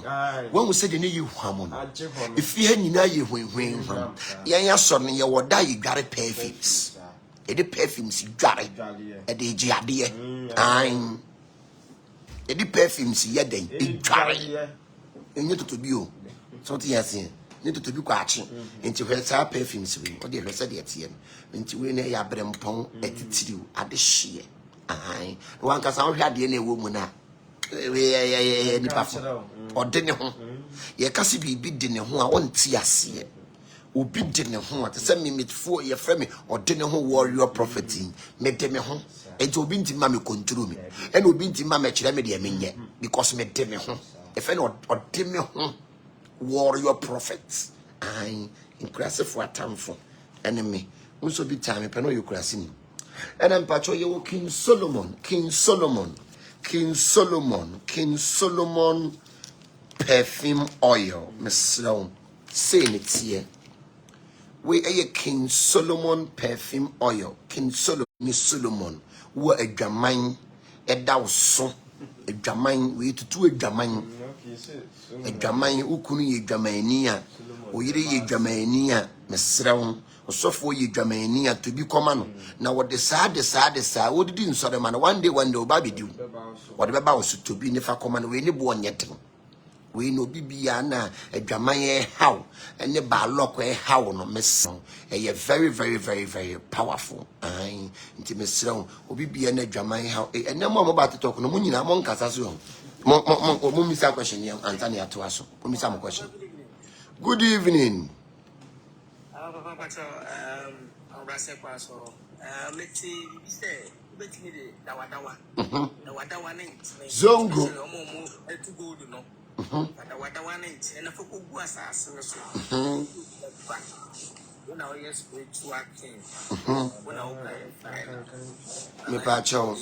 when say de ne ye hwam no ifi ha nyina ye hwehwam yan ya so ne ye woda ye dware perfumes the perfumes dware e de giade the perfumes yeden e dware enye totobi o something yase ne totobi kwa achi enti hwesa perfumes we o de hwesa de tie enti we ne ya brempon etitiriu ade hye wan kasa wo hwade na ewo mu na we ni pafo o de ne ho ye kase bibi de ne ho a wonti ase obi de ne ho ate se mimitfo ye frɛ me ɔde ne ho warrior prophet me de me ho enti obi nti ma me control me ɛna obi nti ma me kyerɛ me de me nyɛ because me de me ho e fɛ no ɔde me ho warrior prophet inkrase for atamfo enemy unso bi time pe no yokurase ni ɛna mpacho ye wo King Solomon perfume oil mesrow say it here we a King Solomon perfume oil. King Solomon wo adwaman edawso adwaman we tutu adwaman adwaman ukunu ye adwamani a oyire ye adwamani a mesrew osofo ye adwamani a to bi koma no na wo de saa wo didi nsore ma no one day oba bediu wo de beba wo so to bi ne fa koma no we ne bo onyeten we no bibia na adwaman how ene ba lock how no meso very very very very powerful ai nti mesro obibia na adwaman how ene mo ba TikTok no munyina mo nkasa so mo misa question yam antani ato aso mo misa mo question. Good evening. Papa, Zongo. Me pacho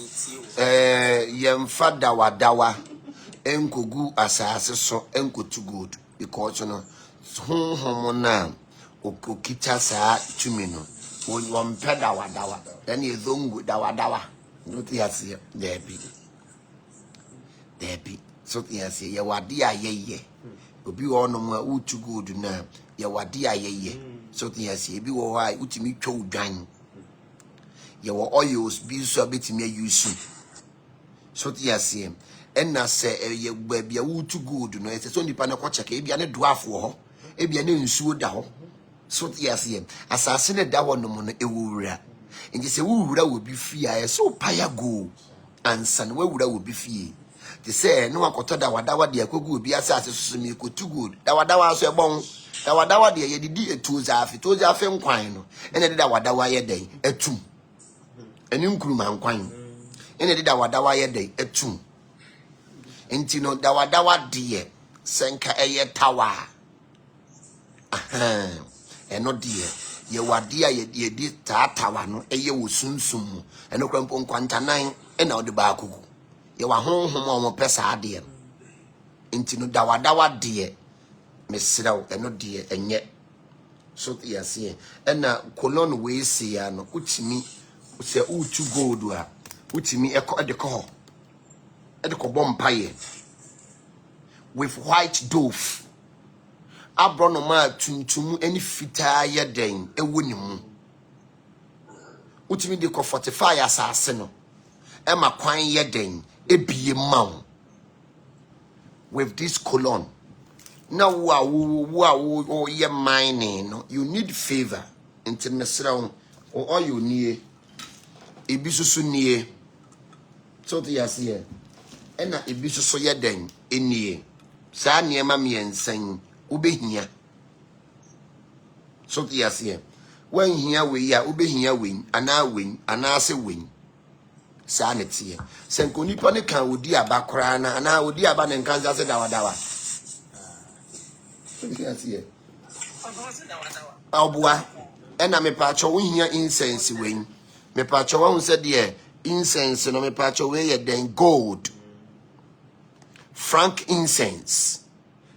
yemfa dawa enkogu asase so enkotu good because no honhom na okita saa tumi no won peda wadawa then ye zongo dawa no tiase debi so tiase ye wade ayeye obi wo no ma utu good na ye wade ayeye so tiase ebi wo ha utimi twa udwan ye wo oils bi so betimi ayusu so tiase enna se ye bia utu good no ese so nipa na ko cheke bia ne doafo ho ebia ne nsuo da ho so tiase asase ne da ho no mo no ewura nti se wuwura wo bi fie aye so paya go ansa ne wuwura wo bi fie ti se no akoto dawa de akogu obi asase so me ko too good dawa so ebon dawa de ye didi etuza afi nkwan no ene de dawa ye den etum eni nkuruma nkwan ene de dawa ye den etum nti no dawa de senka eye tawa eno de ye wade a ye di taatawa no eye wo sunsum eno kwampo nkwantanan ena ode ba akugu ye wa honhom o mo pesa ade nti no dawa de mesraw eno de enye so yase ena colon we se ya no utimi se utu gold a utimi eko de ko bompaye with white dove abronoma tuntum eni fitaa ye den ewo ni mu utimi de ko 45 asase no ema kwan ye den ebie mawo with this colon now wo ye mining no you need favor into mesraw or you nie ebi susu nie so to yase ena ebi susu ye den enie saa niema miensan ubehia so tiase wan hia we ya ubehia we ana se we saa ne tie senko nipa ne kan odi abakora na ana odi aba ne nkan se dawa so tiase awboa ena me pa cho wo hia incense we me pa cho wo se de incense no me pa cho we ye den gold frank incense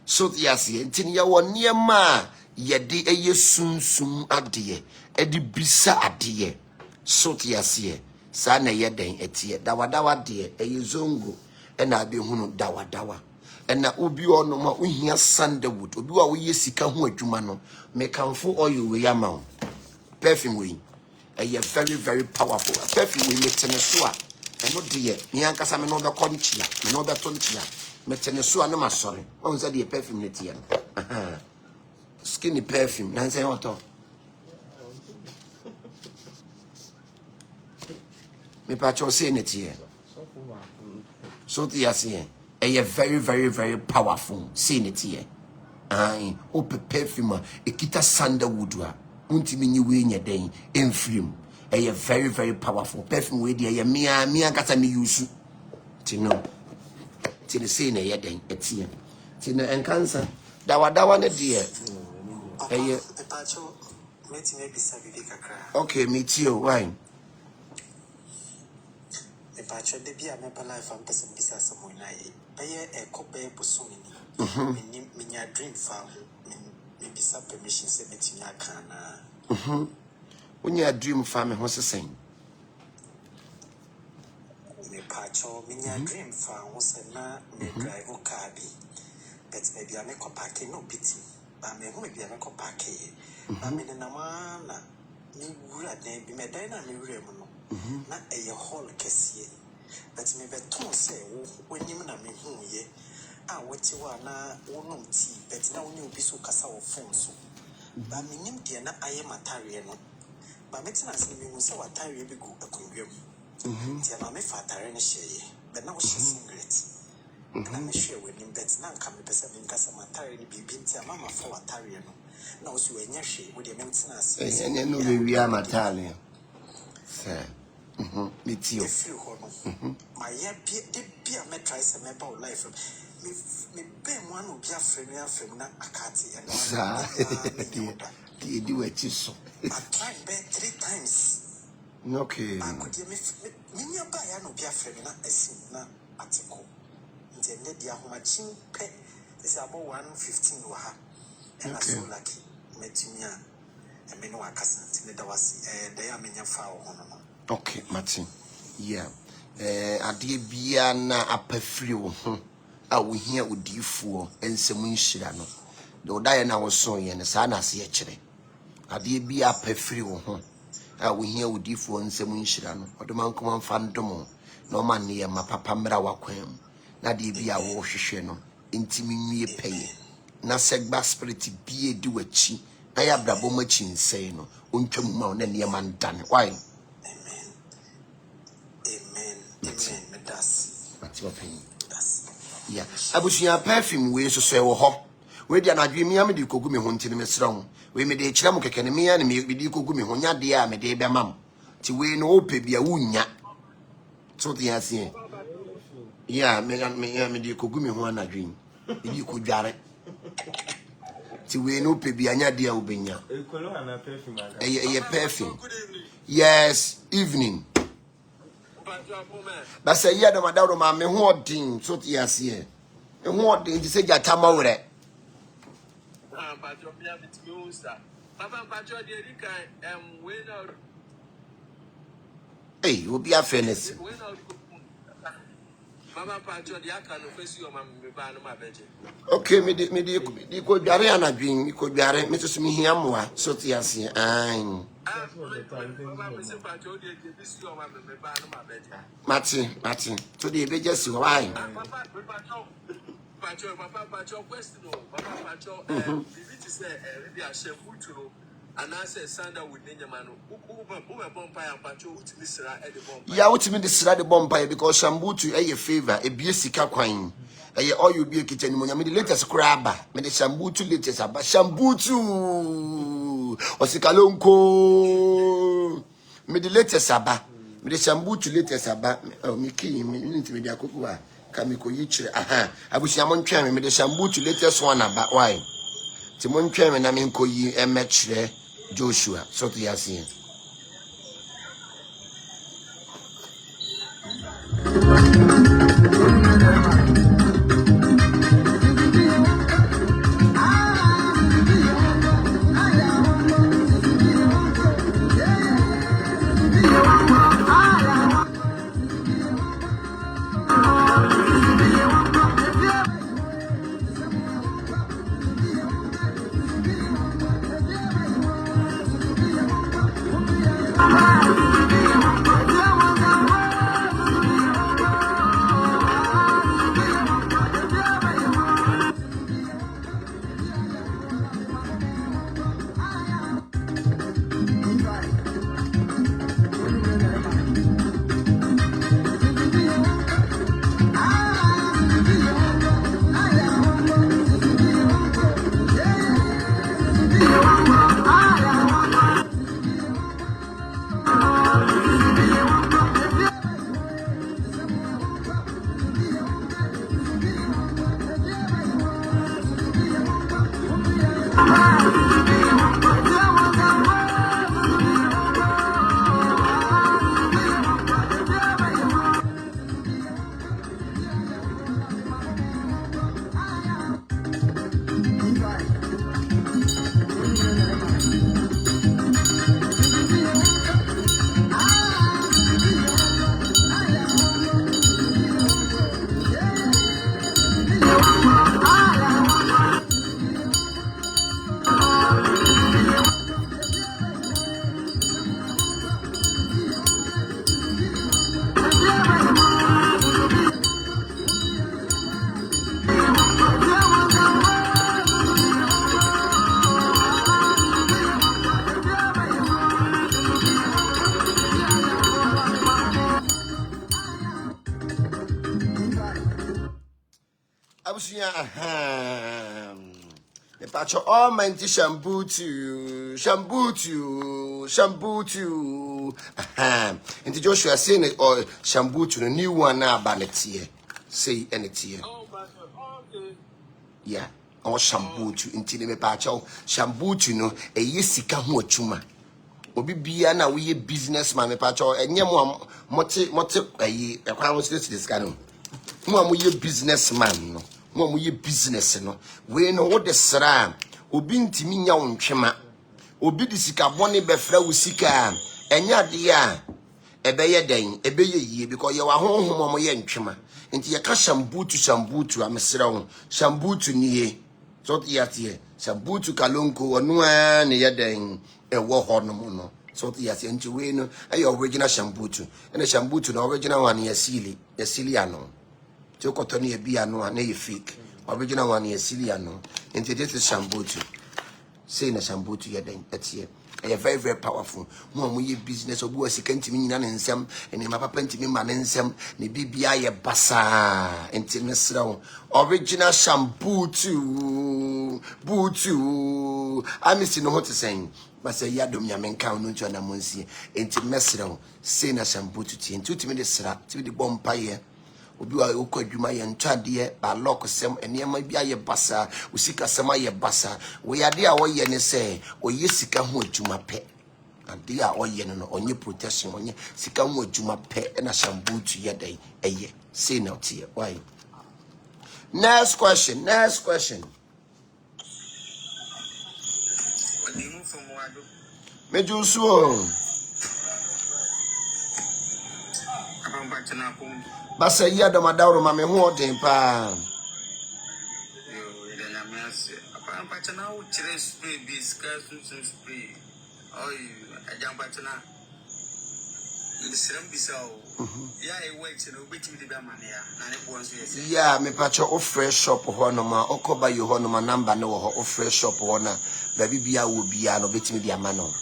so yase ntini ya wonye ma yede eye sunsum ade edi bisa ade so yase sa na yeden etie dawa de eye zongo ena be hunu dawa ena obi ono ma ohia sandalwood obi wa wo ye sika ho adwuma no me kanfo oil we yama perfume we eye very very powerful perfume we metene so a eno de me ankasa me no be konchia me no be tonchia metene so na masore won say the perfume netia skinny perfume na say hoto me pa cho say netia so tia say e very very very powerful say netia ai o perfume ekita sandalwood a untimi nyi we nya den emfrim e very very powerful perfume we dey me ankasa me use tino ti ne say na yeden etie ti na enkansa dawa ne de eye Pacho meti me bisa bibi kakra. Okay, me too. Why? Pacho de bia me pa life am pesa bisa samo na ye. Eye e kope boso ni. Me nya dream farm. Me bisa permission se meti nya kana. Unya dream farm ho sesen. Me pacho me nya dream farm wo se na me drive car bi. But me bia me ko park no biti. Ba me ho me bia me ko park ye. Ba me na mana ni wura den bi me dan na me wura mu no. Na eye hall kesiye. But me beton say wo nim na me hu ye. a wati wa na wonom tea but na woni obi so kasa wo phone so ba minim de na aye matare no ba metina se mi hu se watare bi go akondwam ti na me fatare ne hyeye be na wo hye singlet na me hwe wani bet na nka me pese me nkasa matare ne bibi nti mama fa watare no na wo so anya hwe wo de metina se enya no we wi amatale se metio my year be a me try se me ba life me be one obi afrem na akati and the do it so I tried 3 times. Okay. I could me buy an obi afrem na esi na atiko nti ne dia ho machin pe is about 115 wa ha and I so lucky metimia and me no akasa nti ne da wasi da ya menya fa wo no. Okay, Martin. Yeah. Ade bia na apafiri wo ho a wo hia odifuo ensem nhira no. De odaye na wo so ye ne sa na se ye kire. Ade bia apafiri wo ho a wo hia odifuo ensem nhira no. Odomankoma mfa ndomo na o ma ne ye ma papa mra wakwam. Na de bia wo hwehwe no ntimi nwie peye. Na segba spirit bia di wachi. Na ya brabo machi nsei no. Ontwam ma na ne ma ndane. Why? Amen. That's your opinion. Yeah. Abusuya perfume we so so ho. We dia na dwe mi am de kogu me ho ntini me sra ho. We me de kira mo keke ne me ya ne me de kogu me ho nya de a me de be mam. Ti we no ope bia wunya. So the asie. Yeah, me de kogu me ho anadwe. E di ko dware. Ti we no ope bia nya de a obenya. E kolo ana perfume aga. E perfume. Yes, evening. But say yeah, the madam ma me ho odin so ti ase e ho odin ti se jata ma wure but you be with me sir papa but you dey rekan we na eh obi afeness we na mama pa you dey aka no face your mama me ba no ma beje okay me di ko dware anadwin mi ko dware me so mi hia moa so ti ase an Martin, so the baby just why? Yeah, what me this the bomb because Shambutu a favor, a beer sika quine. All you be a kitchen when I made the latest crabber, made the Shambutu latest about Shambutu or Sikalonko. Me the latest aba, me the Shambutu latest aba, me key, me into media kukua, Kamiko Yichre, aha. I wish I'm on train, me the Shambutu latest one about why. Timon Chairman, I mean, Koyi and Metre Joshua, so to Yasin. The patch of all my shampoo to into Joshua saying it or shampoo to the new one now bannetia. Say anything. Oh, but okay. Yeah, or shampoo to into the patch of shampoo to know a yesika ho chuma. Obi bia na we businessman me patch or enye mo mote ayi e kwa won this guy no. Mo ye businessman no. Mo ye business no. We no wo de sra obi ntimi nya wontwema. Obi di sika bone be fra wo sika enya de a ebeye den ebeye yie because ye wa honhom mo ye ntwema. Nti ye ka shampoo to amesra wo shampoo to niye. So yati shampoo to kalonko onu a ne ye den ewo ho no mo no. So yati nti we no e original shampoo to. And the shampoo to the original one ye sili ano. Ti okoto ne bi ano na ye fake. Original one ye sili ano. Nti this is shampoo to. Say na shampoo to ye den etie. E very very powerful. Mo ye business obi wa sika ntimi nyina ne nsem, ene ma papa ntimi ma ne nsem, ne bibia ye basa. Enti mesra wo. Original shampoo to butu. Amisi no ho te sen. But say yadom ya menka no ntu na monsie. Enti mesra wo. Say na shampoo to tie. Enti utimi de sra, timi de bompa ye. Obi wa okọ adwuma ye ntwade ba lock sem enema bia ye basa usika sem aye basa we ade a woye ne se oye sika ho adwuma pe ade a oye no onye protection onye sika ho adwuma pe na shampoo to ye dai eye say now tie why. Next question mejusu Basa ya da madawro ma me ho den pa. Yo, ida na me ase. Apa ampacha na wo kire spray bi ska sun spray. Oy, ajampacha na. Lisiram bisa o. Ya e work no betimi de ba mane ya. Na ne bo nso yesi. Ya me pacho o fresh shop ho no ma okoba yo ho no ma number no ho o fresh shop ho na ba bibia wo bia no betimi de ama no.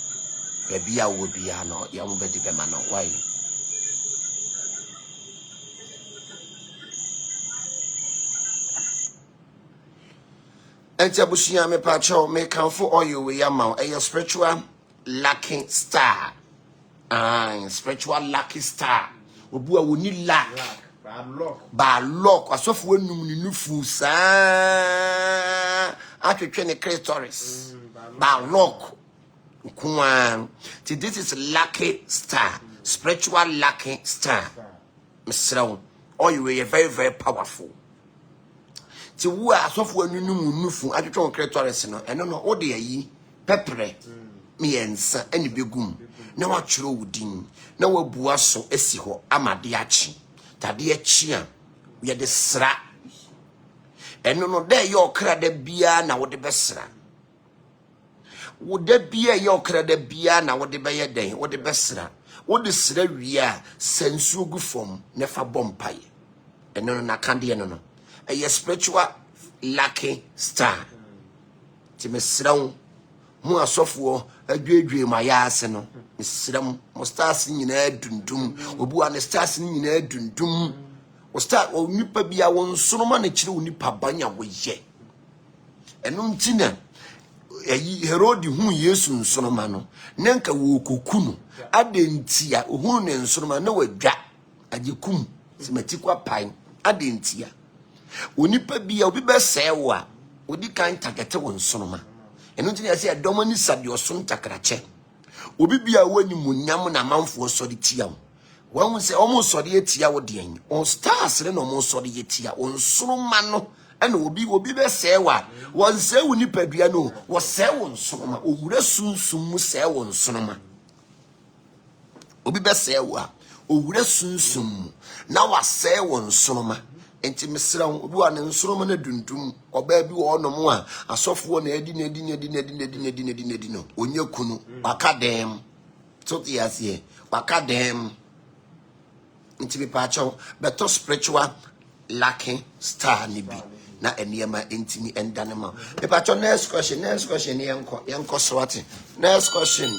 Ba bia wo bia no ya mo be de be ma no why. Enti abushia me pacho me kanfo oil we yama e spiritual lucky star. Spiritual lucky star. Obu a woni luck. Ba lock asofo enum ni nufu sa atwetwe ne clitoris. Ba lock kuan. This is lucky star. Spiritual lucky star. Mr. Oil we very very powerful. Ti wo asofo anunum nufu atwetwe clitoris no eno no ode ayi pepre miensa eni begum na watwero wudin na wabua so esi ho amade achi tade achi a ye de sra eno no de ye okra da bia na wo de besra wo da bia ye okra da bia na wo de be ye den wo de besra wo de sra wi a sensu ogu fom ne fa bompaye eno no na kande eno no a spiritual lucky star. Ti mesrawo mu asofo adwedwe ma ya ase no mesram mo stars nyina dundum obu an stars nyina dundum o star o nipa bia won sonoma na kire o nipa banya wo ye enum tina ayi Herodi hu Yesu nsonoma no nanka wo koku no adentia ohunu ne nsonoma na wadwa ajekum simatikwa pan adentia onipa bia obi bese wo a odi kan takete won sonoma eno ntini ase adom ani sade oson takrache obi bia wani munyam na manfo sori tia wo hu se omo sori etia wo de an on stars ne no mo sori etia on sonoma no ena obi bese wo a won se onipa bia no wo se won sonoma owura sunsum mu se won sonoma obi bese wo a owura sunsum na wa se won sonoma enti mesra obi wa ne nsoroma na dundum oba bi wo no mo a asofo na adi no onye kunu akadem so tiasie akadem enti bi pa chaw beto spiritual lucky star ni bi na eniema entimi endanema bi pa chaw next question yenko swati next question.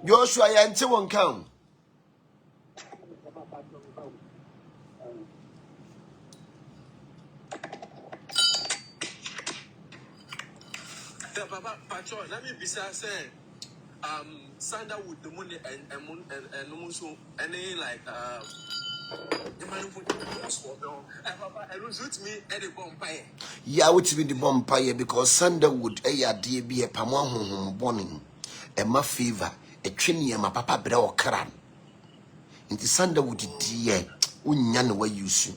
Joshua yente won kan. Papa Pacho, let me be say sandalwood the money and so any like the man put Papa I don't suit me at the bonfire. Yeah, which be the bonfire because sandalwood ade bi e pamo honhom boning e ma fever e twene ma papa bre okran nti sandalwood die unya no wa use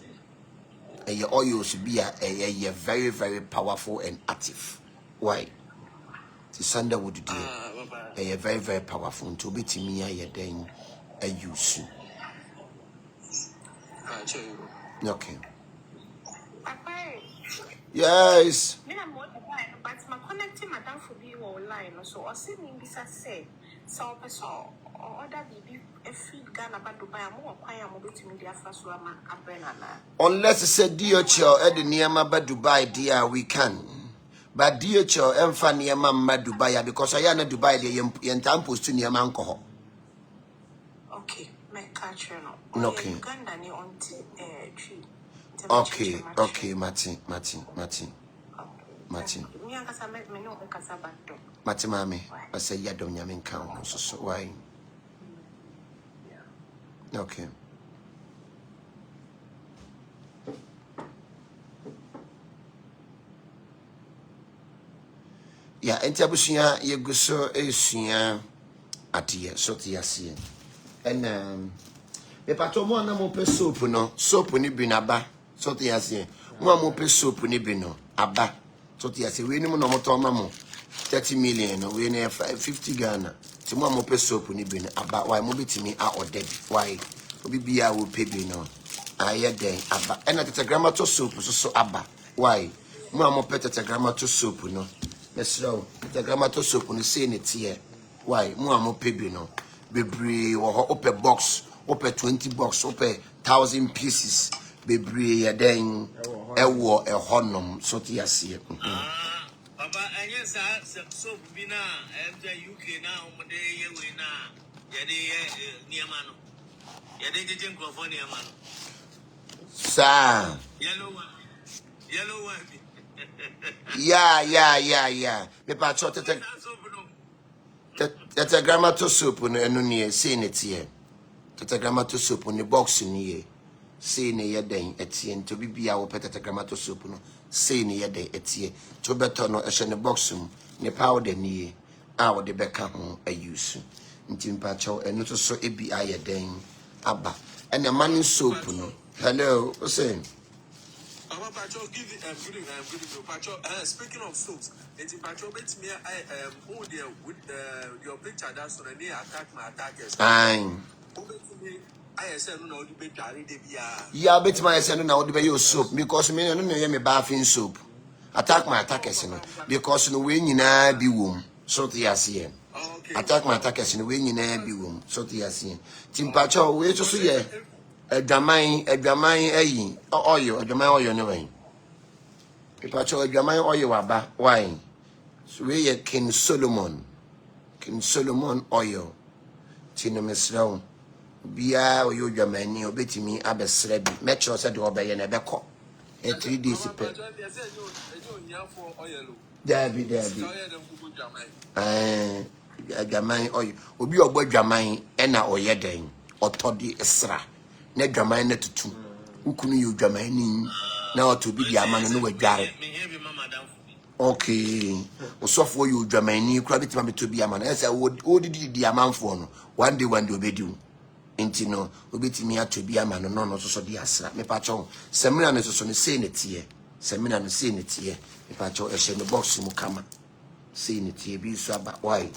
e oils bi a very very powerful and active. Why? The sandalwood die very very powerful nti obetimi aye den a use. Okay. Yes. But my connecting madam for be online, so I see me say so person order baby a free Ghana but Dubai more quiet mobility media first one unless it's a DHL at the near Maba Dubai, dear, we can. But DHL and funny a mamma Dubai because I am not Dubai the Yampos to near Manco. Okay, my country Okay. Uganda on tree. Okay, Martin. Martin, Mammy, I say, ya don't yamin count, so why? Okay. Yeah, and Tabusia, you go so a at ye, so the Asian. And the Patomo no more soap, no soap when you been aba, so the Asian. One more soap when you been aba, so the Asian. We no more 30 million, we near 50 Ghana. To one more soap when you been about why move to me out or dead. Why? Be I will pay me no. I had day aba, and at the grammar to soap, so abba. Why? One more pet at a grammar to soap, no. Let's go. The grammar to soap on the same it here. Why? One more pay me no. Bebre or up a box, up a 20 box, up 1,000 pieces. Bebre then a war a honum, so tia see. Papa, and yes, so Bina, and the UK now, but they win now. Near man. They didn't go for near man. Sir. Yellow one. Yeah. Me pa cho tete grammar to soup no enu ne say ne tie. Tete grammar to soup no box ni ye. Say ne ye den etie nto bibia wo tete grammar to soup no. Say ne ye den etie. To beto no ehye ne box mu ne powder ni ye. A wo de beka ho ayusu. Nti mpa cho enu to so ebi aye den aba. And the man soap no. Hello, what's saying? Speaking of soaps, it's Pacho bet me oh dear with your picture that's on the attack my attackers. Fine. I said no the baby Yeah, bet my son now the your soap because me no me bathing soap. Attack my attackers no because no we nyina bi wom. So te ase. Attack my attackers no we nyina bi wom. So te ase. Tim Pacho we so ye adwaman ayi oyo adwaman oyo no wen. Pacho adwaman oyo waba why? So we ye King Solomon oil. Tino mesraw. Bia oyo dwamani obetimi abesra bi. Metro said obeye na beko. 3 days pe. Dabi. Adwaman oyo. Obi ogbo adwaman e na oye den. Otodi esra. Na adwaman na tutu. Ukunu yo adwaman ni na otobi di amano no wadware. Okay. Osofo you Germany credit ma to be a man. I say what did the amanfo no. One day obedu. Enti no obetimi ato bi ama no so de asra. Me pa cho semina no so ne say ne tie. Semina no say ne tie. Me pa cho ehye no box mu kama. Say ne tie bi so aba why.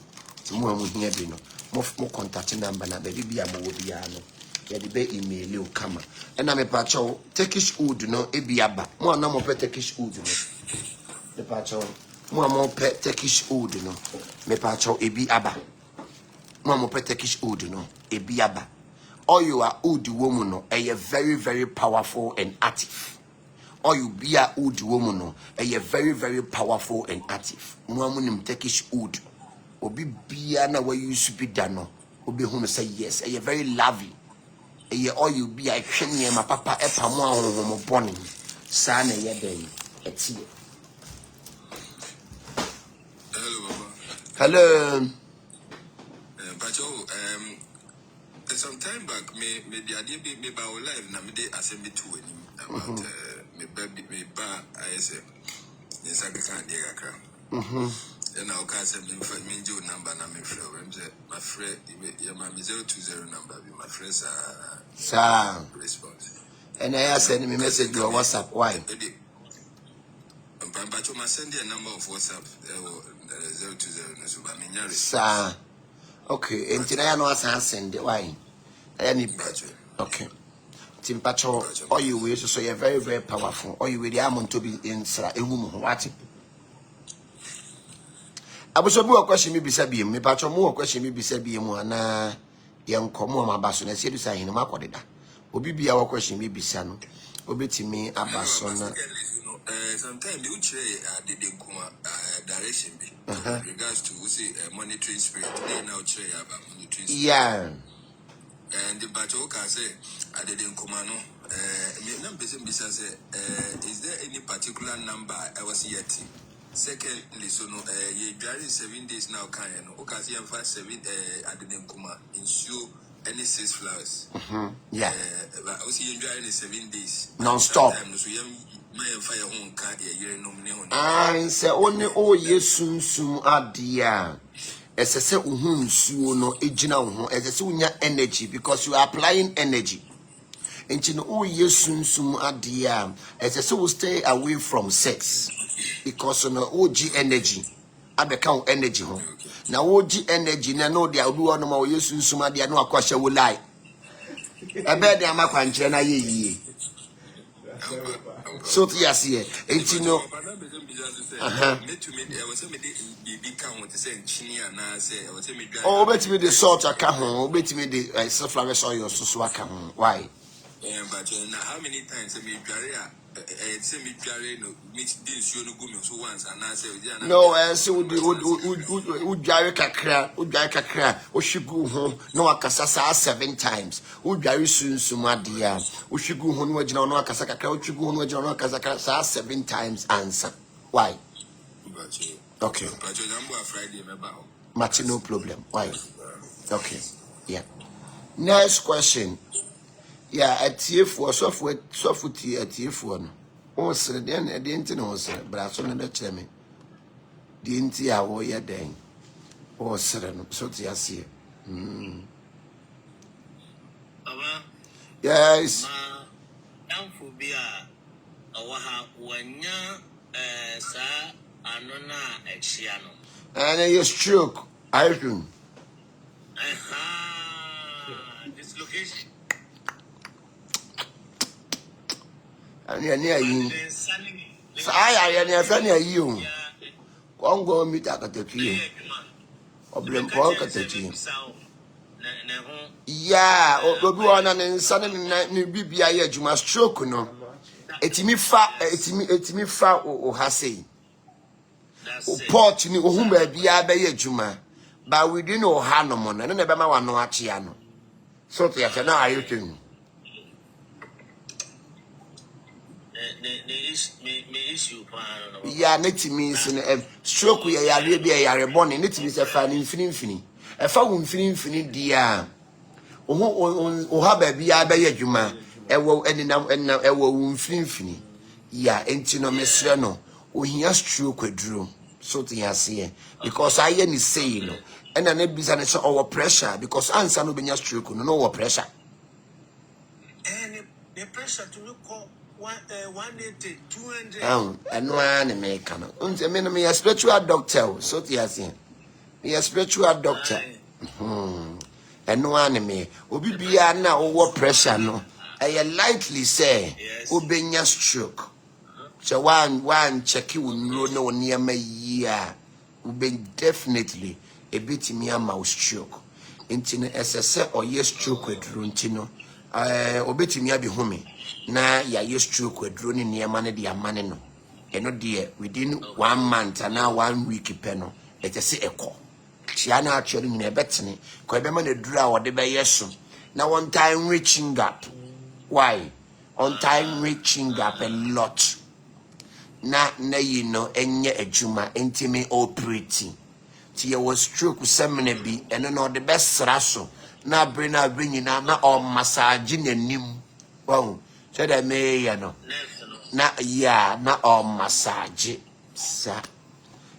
Ti mu hia bi no. Mo contact number na be bi am wo bia no. Ya de be email o kama. E na me pa cho Turkish wood no e bi aba. Mo na mo pe Turkish wood no. The pacho, mo pet Turkish wood no. Me pacho ebi aba. Mo pet Turkish wood no. Ebi aba. Oil a wood woman no. A very very powerful and active. Oil be a wood woman no. A very very powerful and active. Mo nim Turkish wood. obi bia na wa use bi da no obi hu say yes e very lovely e oil bi a hwene ma papa e pamo ahonhom boni sa na ye den etie. Hello, Baba. Hello. Pacho, some time back, me the idea be me about life na me dey assembly to him about me baby me ba ISM. Yes, I can't dey akra. Then I'll call some me jo number na me friend. My friend, your mama 020 number. My friends are Sir. response. And I send me message on WhatsApp. Why? Pacho, I send you a number of WhatsApp 020 so ba me nyare. Sir. Okay, and today I know I send it. Why? Any okay. Tim Pacho, all you wish so you're very, very powerful. All you with the amount to be in Sra Ewum. What? I was a more question me be sabi me Pacho more question me be sabi mu na young komo ma baso na se du sa hin ma kodeda. Obi bia wa question me be sa no. Obetimi abaso na sometimes you say the direction be regards to say monitoring spirit. They now say about monitoring spirit. yeah. And the battle can say I didn't come on. Is there any particular number I was yet? Secondly, so no, you driving 7 days now. Can you know? Okay, see, I'm 7. I didn't come on. Ensure any 6 flowers. Yeah. But also you driving 7 days Non-stop. So you my fire home car here no money. And say only oh yes sum adia. Ese se uhun nsuo no ejina wo ho ese se unya energy because you are applying energy. Enti no oh yes sum adia. Ese se will stay away from sex because no OG energy abeka wo energy ho. Na OG energy na no dia obi wo no ma yes sum adia no akwahye wo lie. Ebe de amakwa nkyere na ye yie. So yes here enti no oh bet me the salt aka ho bet me the sunflower oil so aka ho why but how many times me dware say me dware no meet this you no go me so once and I say no say would dware kakra o hwigu ho no akasa sa 7 times o dware sunsum ade a o hwigu ho no agina no akasa kakra o hwigu ho no agina no akasa kakra sa 7 times answer why okay but Friday Martin, no problem why okay yeah next question. Yeah, a TF software a TF one. Oh, sir, then I didn't know, sir, but I saw another chairman. Didn't I owe ya dang? Oh, sir, so I see. Yes. Down for beer. When ya, sir, anona exiano. And you stroke, I reckon. Dislocation. And you're near you. So I near Fanny, you. Congo meet at the tree. Or blame pork at the tree. Yeah, or go on and suddenly be a year, you must stroke, no. It's me fa or Hassay. O port ni o humba bia be ye juma but we didn't know hanomon and never ma no achiano so to ya na ayoten the issue ya netimi sin stroke ya yare bia yare boni netimi se fa ni mfini e fa wo mfini dia o ha ba bia be ye juma e wo eninam e wo mfini ya enti no mesre no o hia stroke aduro so to ya see because I any say no and an business our pressure because answer no benya stroke no pressure and the pressure to look 180 200 and one make no unse me no me spiritual doctor so to ya see me spiritual doctor and one me obi bia na our pressure no I lightly say obenya stroke. So one check you no near my year will be definitely a bit me a mouse stroke. Intino SSS or yes stroke with Runtino. Obeti me be home. Na ya yes stroke with drone near money dear maneno. And no dear within 1 month and now 1 week penno. Let us say a call. chia na actually nyina betene ko ebe ma na dura wo de be yeso na one time reaching gap. Why? On time reaching gap a lot. Na you know enye adwuma intime operating. Ti ye was stroke semene bi eno no the best raso na bring nyina na o massage nanim. Wow. So that me ya no. Na ya na o massage sa.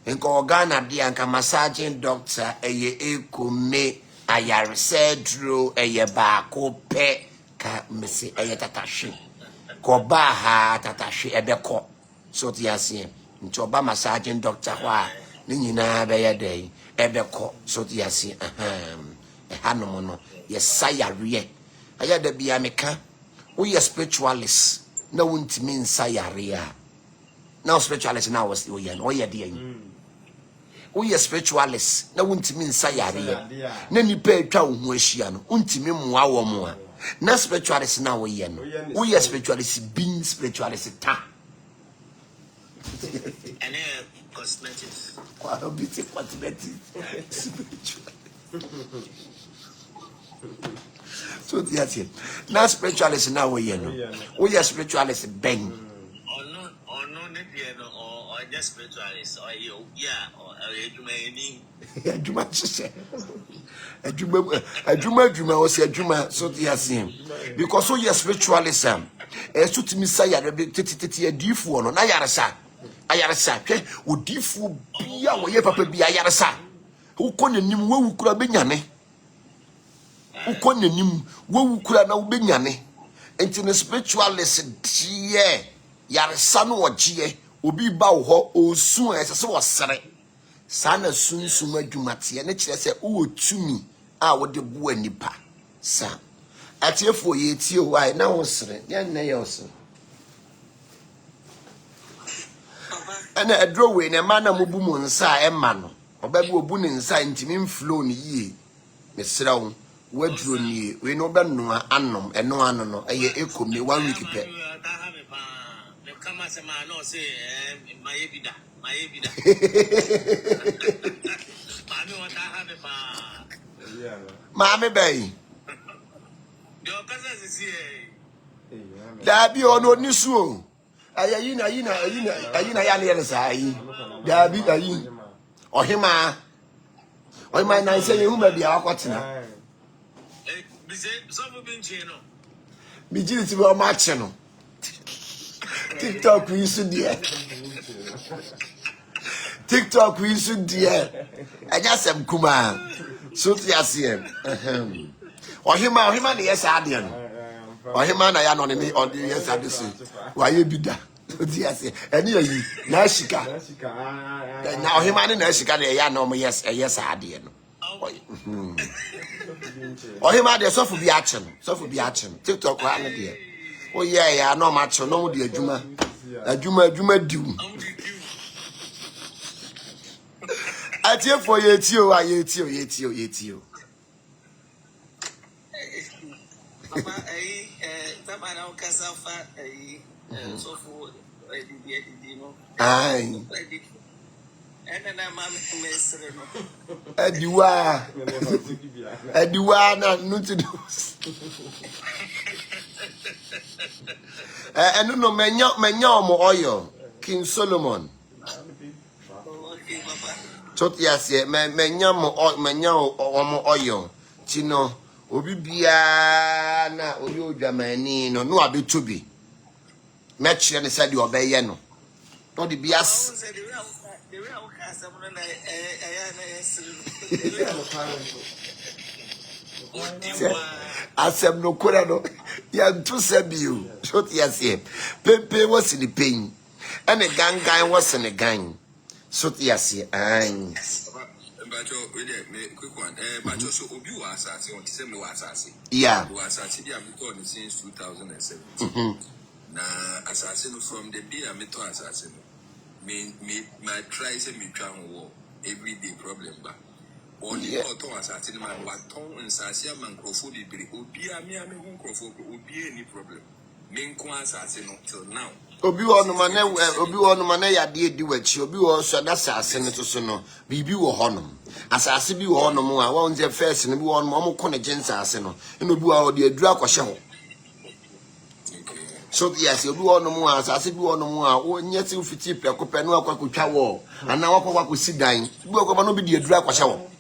Enko Ghana di anka massaging doctor eye ekome ayarese dro eye baako pe ka mesi eye tatahwe ko ba ha tatahwe ebeko so ti ase nti oba massaging doctor ho a ni nyina be ye dey ebeko so ti ase hanom no ye sayare aya da bia meka wo ye spiritualist na wontimi nsayare a now spiritualist now was wo ye no ye dey we are spiritualists na wuntimi nsayare na nipa etwa wo ho ahia no wuntimi mmoa wo mo a na spiritualists na wo ye no we are spiritualists being spiritualists ta and cosmetics kwa beauty cosmetics spiritual so that's it na spiritualists na wo ye no we are spiritualists ben or no or just spiritualist or you or adwuma chese adwuma o se adwuma so ti asim because so you spiritualism so timi say ya tete adifo no na yaresa ayaresa hwe odifo bia wo ye papa bia ayaresa ukọ nanim wawu kura benyane ukọ nanim wawu kura na wo benyane enti no spiritualist die yaresa no ogie obi ba wo ho osu esese wo sere sana sunsun adwumate ne kire se wo tumi a wo de bo anipa sa atiefo ye tie why na wo sere ya na ye osere ana adro we ne ma na mobu mu nsa e ma no obabi obu ne nsa ntimi mflow ne yie me sere wo wadro nie we no be no anom eno ano no eye ekomi 1 week pe come as a man no say my ebida Mami want to have a Mami bay. Your cousin is here. Dabi ono nisu. Ayina ya ne sai. Dabi ayi. Ohima na say you ma bia akotena. Bi say some bin che no. Bi jiri ti ba ma che no. TikTok we su die. TikTok we su die. Anya sem kuma. So ti asem. Ohima na yes ade no. Ohima na ya no ne on the yes ade so. Wa ye bida. So ti asem. Eni yi na shika. Na ohima na shika na ya no mo yes ade no. Ohima de so fu bi ache no. So fu bi ache no. TikTok wa na de. Oh yeah, no match no di adwuma diu. Atie for ye tio. Papa tama na ukasafa so for di no. Ai. Na mama mesre no. Adiwa na nutu do. No menya omo oil King Solomon. Okay papa. So yes menya omo oil chino obi bia na oyi odwamani no abetubi mechire ne said obeye no the bias asem no kora no ya ntu sabio so tiase pepe was in the pain and a gang was in a gang so tiase an but me quick one but also obi wa asase on say me wa asase yeah wa asase dia me to since 2017 na asase no from the day me to asase no me my try say me twa ho everyday problem ba only to asase no man what ton asase man crofo bibiri obi a me hu crofo obi any problem me nko asase no till now Obi wonu mane ya de di wachi obi wo so da sase ne so no bibi wo honom asase bi wo honom a won je first ne bi wo honom mo ko ne gensa ase no eno bi wo de adura kwhye ho so yes obi wo honom a asase bi wo honom a wo nyeti ufiti prekope no akwakotwa wo ana wakwa sidan bi wo kwa no bi de adura kwhye ho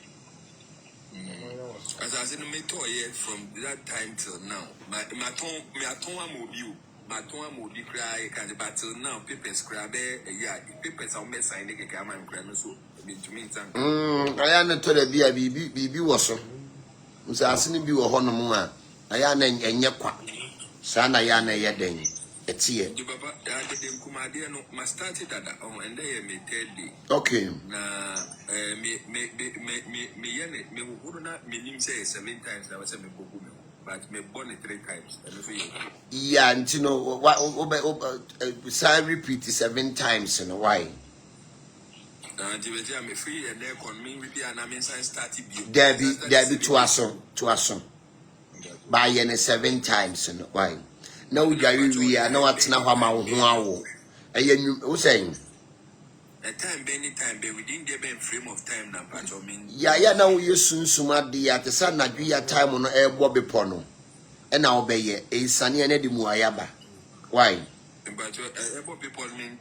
asase no me to here from that time till now my aton am obi my tongue will be cry, can but till now, papers crab, papers are mess. I think I am so. To me, I am not told a BB was so. Was asking you a honor. I am and yakwa. Sana yana yading. It's here. Papa, I didn't come out there. No, my started at and they may tell me. Okay. Now, me would not mean say 7 times. I was a book. But me born 3 times. Yeah, and you know what? I repeat 7 times. You know why? I'm free and they con me with and I'm inside starting. There be to us. By 7 times. You know why? No, we are no what's now how who's saying? A time, any time, but within the frame of time now, but I mean, yeah, now you soon summa the at the sun, not be a time on air Bobby Pono. And I'll be ye a sunny and Eddie Muayaba. Why? But people mean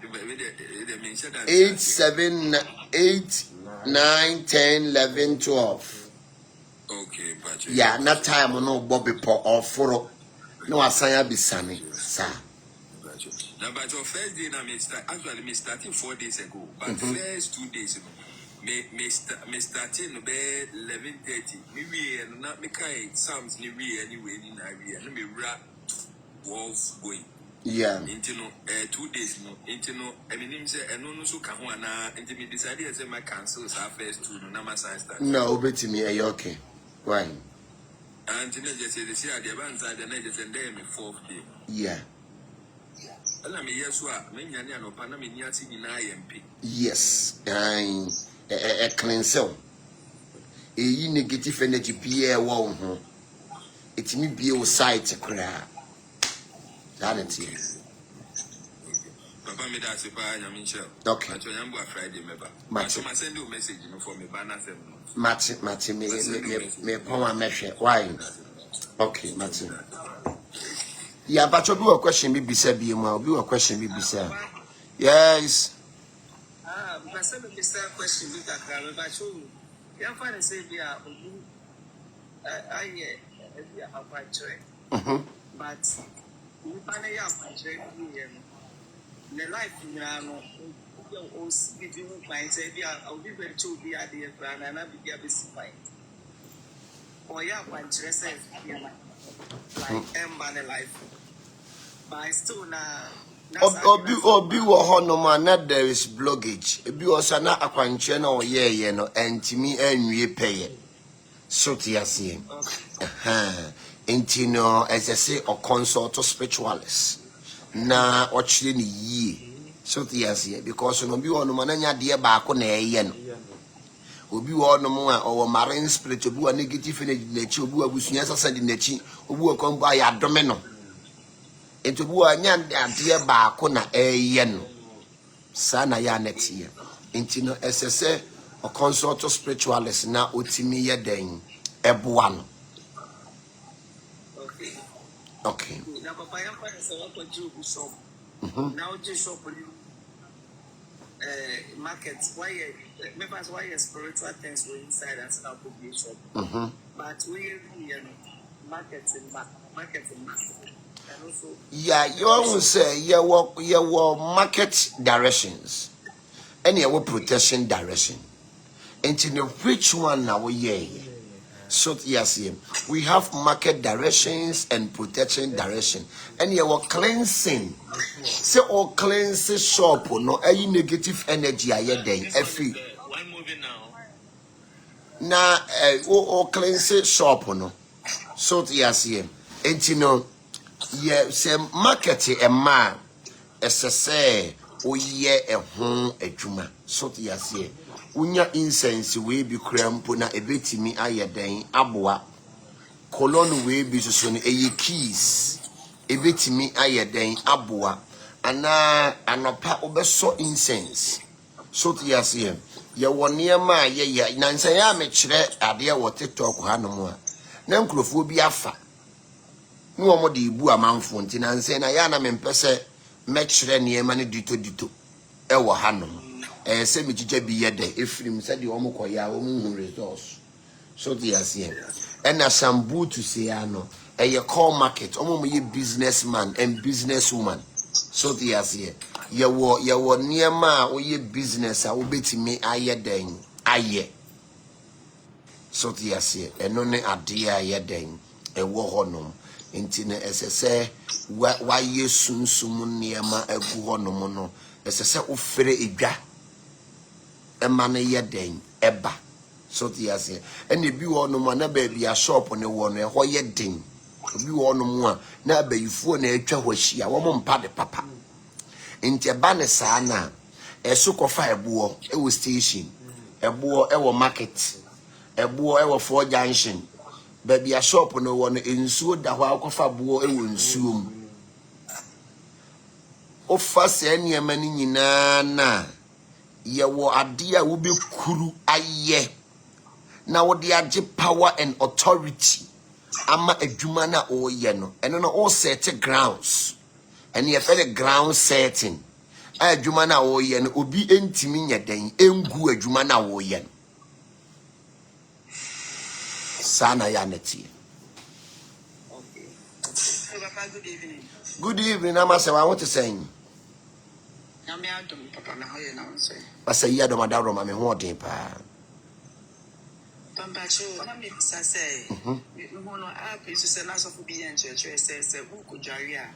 8, 7, 8, 9, 10, 11, 12. Okay, but yeah, not time on no Bobby Pot or Foro. No, I say I be sunny, sir. Now, but your first day, actually, me starting 4 days ago, but first 2 days ago, me starting about 11:30. Me and not me kind Psalms ni we anyway in area. No me rap wolf going. Yeah. Into 2 days no. Into no. I mean, him say I no so can one na. Into me decided say my cancels our first 2 no. Na my sign start. No, bet me are you okay? Why? And you know just say the see the advance and then just end there me 4th day. Yeah. Yes, a cleansel. A negative energy be a wall. It may be a sight to cry. That is Papa me that's a fine, I'm in shell. Okay. I am Friday, member. Match. I send you a message for me, banner. Match, me, poem measure. Why? Okay, Match. Yeah, but you do a question, be said, be a question, be said. Yes. My son, Mr. Question, but you, young father say, I have my train. But you find a young train, the life you know, give you my say, I'll be very to be at the plan and I'll be a busy fight. Or young one dress, like Emma life. But still now. Obi wo hono ma na there is blockage. Ebi osa na akwanche na oyeye no entimi anwie peye. So tiase. Entino as I say or consult to spiritualists. Na ochire ni yie. So tiase because no bi wono ma na nya de ba ko na eye no. Obi wo no mo a o marine spirit obi wa negative energy na chi obi wa busunya sasa di na chi obi wa kon ba ya dome no. Into bua nyan ade ba ko na eye no sana ya netie into no ss o consult spiritualist na otimi ye den eboa no okay na papa ya kwa se wa kwaji shop na o je shop market why members why spiritual things were inside and now put the shop but we market and also yeah you always say your market directions and your protection direction into the which one now we so yes we have market directions and protection direction and your cleansing say all cleansing shop no any negative energy aye den every one moving now na all cleansing shop no so yes and you know yeah say market e ma ss oye ehun adwuma so yes unya incense we bi krampo na ebetimi ayeden aboa kolon we bi so no eye keys ebetimi ayeden aboa ana anopa obeso incense so tiase ye woniema ma ye nansa ya mekire ade wo TikTok ha no mu a na nkrofo bi afa ni omo de ibu amanfo nti nansa na ya na mempese mekire niema ne dito ewo ha no se mejija bi ye de efrim se de omo koya omo hu resource so tiase ena sambu to say ano a call market omo ye businessman and businesswoman so tiase ye wo niema o ye business a obetimi aye den aye so tiase eno ne ade aye den ewo honom enti na esese wa ye sunsum niema agu honom no esese ofere edwa ema ne ye den eba so tiase ene bi honom na ba bia shop ne wo no ho ye den bi honom a na abayifuo na atwa hwahia wo mpa de papa enti eba ne saa na eso kofa ebo e station ebo e market ebo e 4 junction baby a shop no wo no ensuo da ho akofa bo e nsuo mu o fa se niema ni nyina na ye wo ade a wo be kuru aye na wo de age power and authority ama adwuma na o ye no eno no all set grounds and ye fed the ground setting adwuma na o ye no obi entimi nyeden engu adwuma na o ye no sana ya neti. Okay. So, Papa, good evening. Good evening, I'm saying I want to say. I'm Papa, how you now say? I say ya do madaro ma me ho odin pa. Papa Cho, na me bisa say. Mo no app is say na so for be en church say book jarea.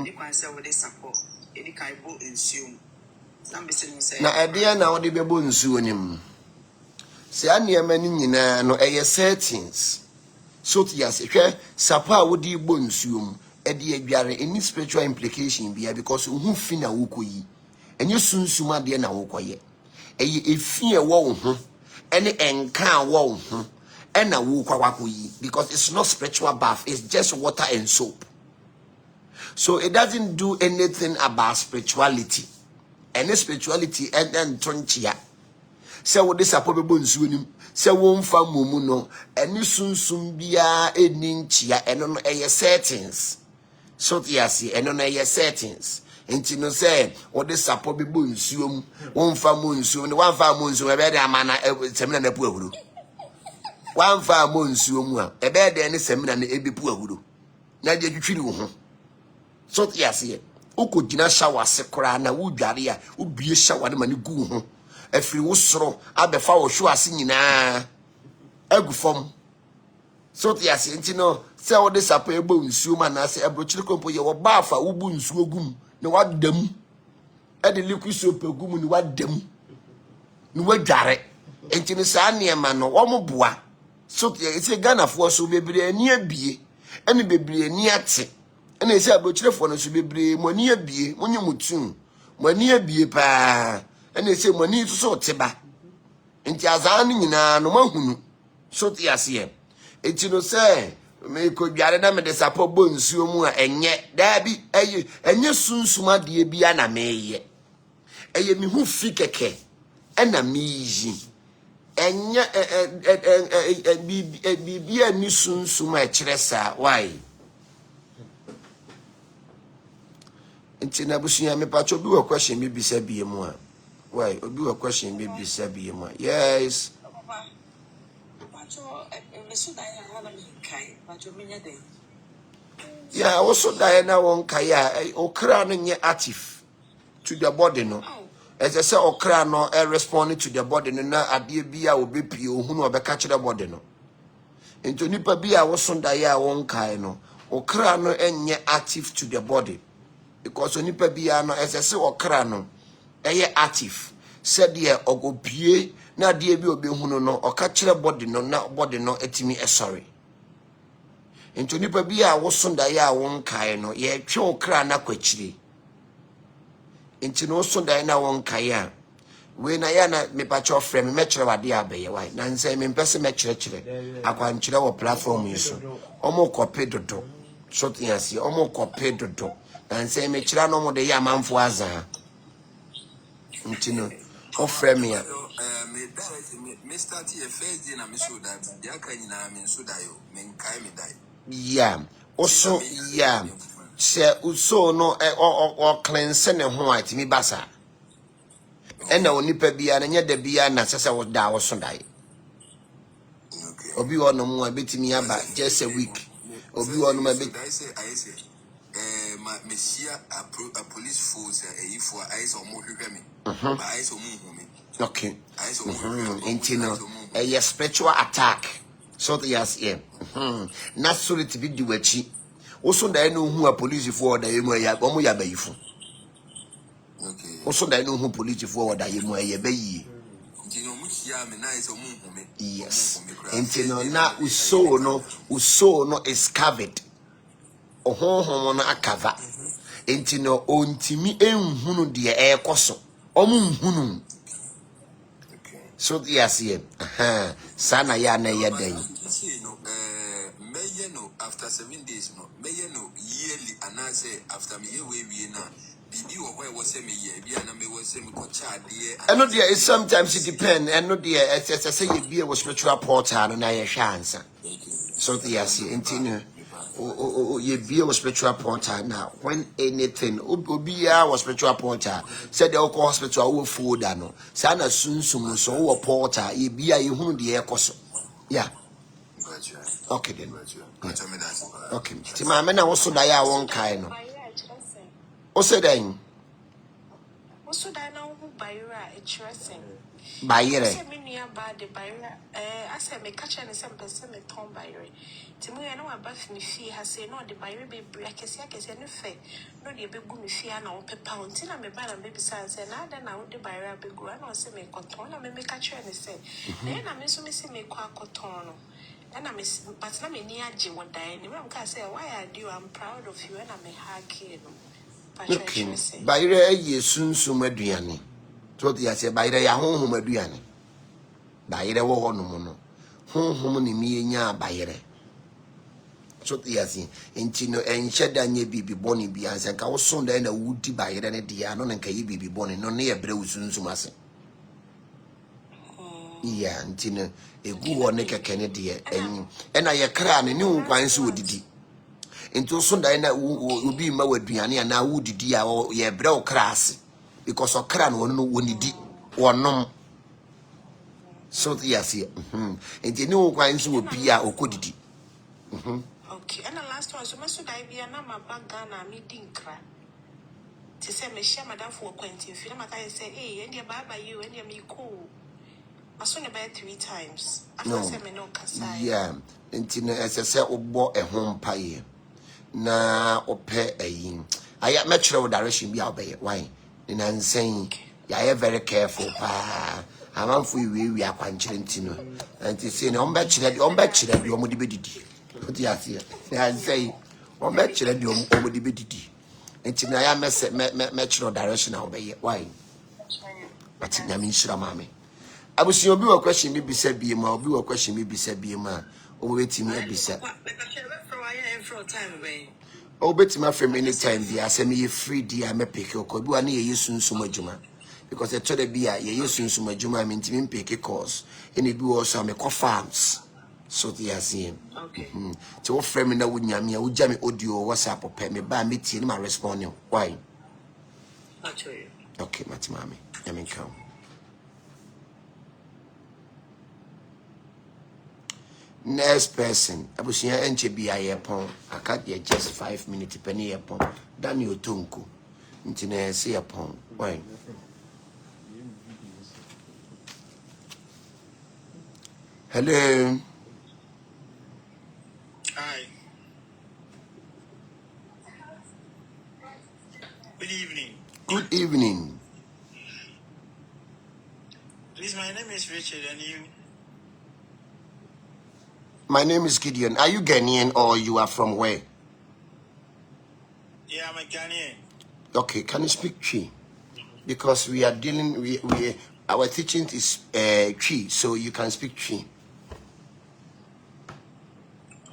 Ni kwan say we dey support. Edi kai bo nsuo. Na me say Na ade na wo de bebo nsuo nim. Se aniema ni nyina no eye settings. So tias hwe sapa wo di bo nsuo mu e de adware any spiritual implication bia because hu fi na wo koyi. Enye sunsuma de na wo koye. Eye efi e wo ho ene enka wo ho ena wo kwakoyi because it's not spiritual bath, it's just water and soap. So it doesn't do anything about spirituality. Any spirituality and tonchia. Se wo de sapo bebo nsuo nim se wo mfa momu no eni sunsum bia eni nchia eno no eye settings so tiase eno no eye settings enti no se wo de sapo bebo nsuo mu wo mfa mo nsuo no wan fa mo nsuo ebe de amana semina na pu ahuru wan fa mo nsuo mu a ebe de ne semina na ebepu ahuru na de twitwiri wo ho so tiase ukogina shower se kora na wo dware a wo bie shower ne mane gu ho afiri wo soro abefa wo hwo ase nyina agufom so tiase enti no se wo de sapa ebo nsuo ma na se ebrochire kompo ye wo ba afa wo bu nsuo gum ne wadam e de liquid soap gum ne wadam ne wadware enti ne saa niema no wo moboa so tiase Ghana fo so bebre ani abie ene bebre ani ate ene se ebrochire fo no so bebre mo ani abie monye mutun mo ani abie pa ene se mo ani so teba enti azan nyina no mahunu so tiase enti no se me ko dware na me de sapo bo nsuo mu a enye da bi enye sunsuma de bia na meye eye mi hu fi keke ena miyi enye bibia ni sunsuma kire sa why enti na busuya me pacho bi wo question bi bisa bie mu a why obi wo question bi bisa bie mu a yes Papa Cho me so da ya na me kai Pacho me nya den. yeah also Diana won kaya okra no nye active to the body no as I say okra no responding to the body no na ade bia obepie ohunu obeka kire body no ento nipa bia wo so da ya won kai no okra no enye active to the body because nipa bia no as I say okra no eye active said ye ogopie na ade bi obehunu no oka kire body no na body no etimi sorry ento nipa bia wo so da ya won kai no ye twe okra na kwachire enti no so da na won kai a we na ya na me pa cho frame me kire wade abeye why na nse me mpese me kire akwankire wo platform yi so omo kope dodo so tiasi omo kope dodo and say me chira no mo de ya manfo aza ntino o frɛ me a me start here first day na me so that they are kind na me so that yo me kai me die yeah also yeah se uso no o cleanse ne ho atimi basa ena onipa bia na nya da bia na sese wo da wo so dai obi ono mo abetimi aba just a week obi ono ma be I say me see a police force if I saw more me but I saw me okay I saw intino a spiritual attack so yes yeah not so to be do wachi also da no hu a police for da yemu ya omo ya bayifo okay also da no hu police for da yemu ya bayi yes intino na uso no is covered ohonhom no akava intino ontimi enhunu de ekoso omo nhunu so yes yeah sana ya na ya dai no after 7 days no no yearly and I say after me we na bibi wo where was me year bia na me was me ko chade and no there is sometimes it depend and no there as say you be a spiritual portal no na ya chance so yes yeah intino you be a spiritual portal now when anything obia was spiritual portal said the hospital wo folder no sana sunsum so wo portal you be a you hu de ekoso yeah okay then okay ti ma me na wo so da ya won kai no o say then Also, I know who Byra a dressing. bayire I mean, you bad the Byra. I said, me catch and some person me torn Byra. To me, I know about me fee has said, no, the Byra be break a second and fair. No, the big gummy fee and all per pound. Till I'm a ban and baby sons, and I then I would the Byra be go and also make cotton. I may catch and say, then I miss me quack cotton. And I miss, but I'm in near Jim one day. And I'm say, why I do, I'm proud of you and I'm a hard kid. okay bayire ye sunsum aduane so the say bayire ya honhom aduane bayire wo honom no honhom ne mi nya bayire so the say enti no enhye da nya bibi boni bia anse ka wo son da na wudi bayire ne dia no nka yi bibi boni no ne ye bre usunsum ase yeah enti no egu wo ne keke ne de enyi ena ye kra ne hu kwan so odidi into so da na obi ma waduane na wudidi a ye bre o krase because o kra no no wonidi wonom so yes enti ne kwan so obi a okodidi okay and the last one so maso dai bia na ma baga na me dinkra ti say me share madam for kwantin fi na maka say eh and baba you and me cool maso ne by 3 times after say me no kasa yeah enti no esese obo ehom paye na ope ayin aya metro wo direction bia obeye why ni nansen ya very careful pa amanfo iwe akwankyere ntino anti say ne ombe kire de omode bedidi oti ase ya say ombe kire de omode bedidi enti na ya mese metro direction obeye why but nyame nshira mame abusi obi wo question bi bisa bi ma obi wo question bi bisa bi ma o betimi abisa o betimi afem anytime bi asem ye free dia me pick o ko bi wa na ye sunsun adwuma because eto da bi a ye sunsun adwuma me ntimi pick course ene bi wo so me ko farms so the asem okay so frame me na wo nyame a wo ja me audio WhatsApp pe me ba me tie ma respond why actually okay matimame let me come. Next person, abusia enche bi ayepon aka dey just 5 minutes penny yepon Daniel Tonko nti na se yepon why hello Hi. Good evening. good evening Please, my name is Richard and you. my name is Gideon. Are you Ghanaian or you are from where? Yeah, I'm a Ghanaian. Okay, can you speak Twi? Because we are dealing we our teaching is Twi, so you can speak Twi.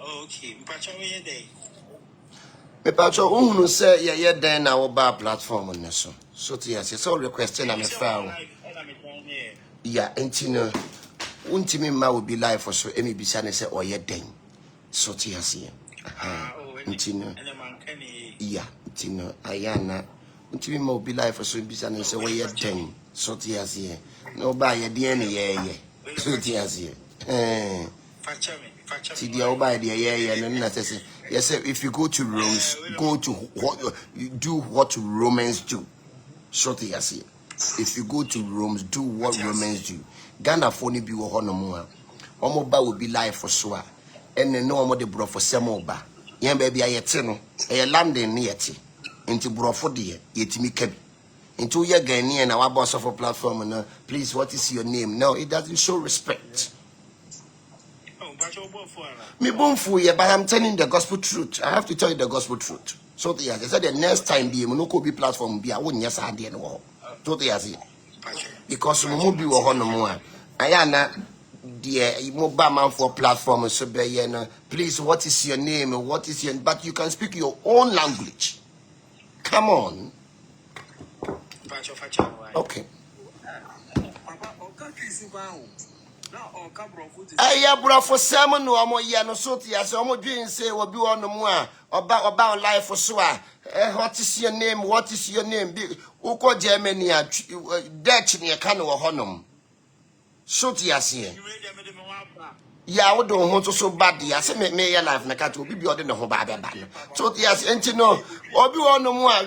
Oh, okay. Mpacho, where you day? Me pacho uhunu say ye den na wo ba platform on so. So yes, so requesting na me fa. Yeah, entino untimi ma will be live for so emi bisa ne say oye den. So yes. Entino. Yeah, entino ayana untimi ma will be live for so bisa ne say oye den. So yes. No ba ye den ye. So yes. See the over the yes, if you go to Romans, go to what you do what Romans do. Shortly, yes. If you go to Romans, do what Romans do. Ghana for ni be no more. Omoba will be live for sure. And then no more the bro for Samoba. Yan baby, I no a landing near tea. Into bro for dear, yet me kept. Into your Ghanaian and our boss of a platform. And please, what is your name? No, it doesn't show respect. Me bonfu ye, but I'm telling the gospel truth. I have to tell you the gospel truth. So yes, I said the next time be no be platform be I wouldn't yes I did no. So yes, because we be wo no more. Ayana the mobile man for platform so be please what is your name? What is your but you can speak your own language. Come on. Okay. Aya bro for sermon no amo ye no so tia se omo dwen say obi ono mu a oba life so a what is your name, what is your name be uko Germany a Dutch ne ka no honom so tia se ya wo don ho so bad ya se me ye life na ka to obi bi ode ne ho ba be ba no so tia se enti no obi ono mu a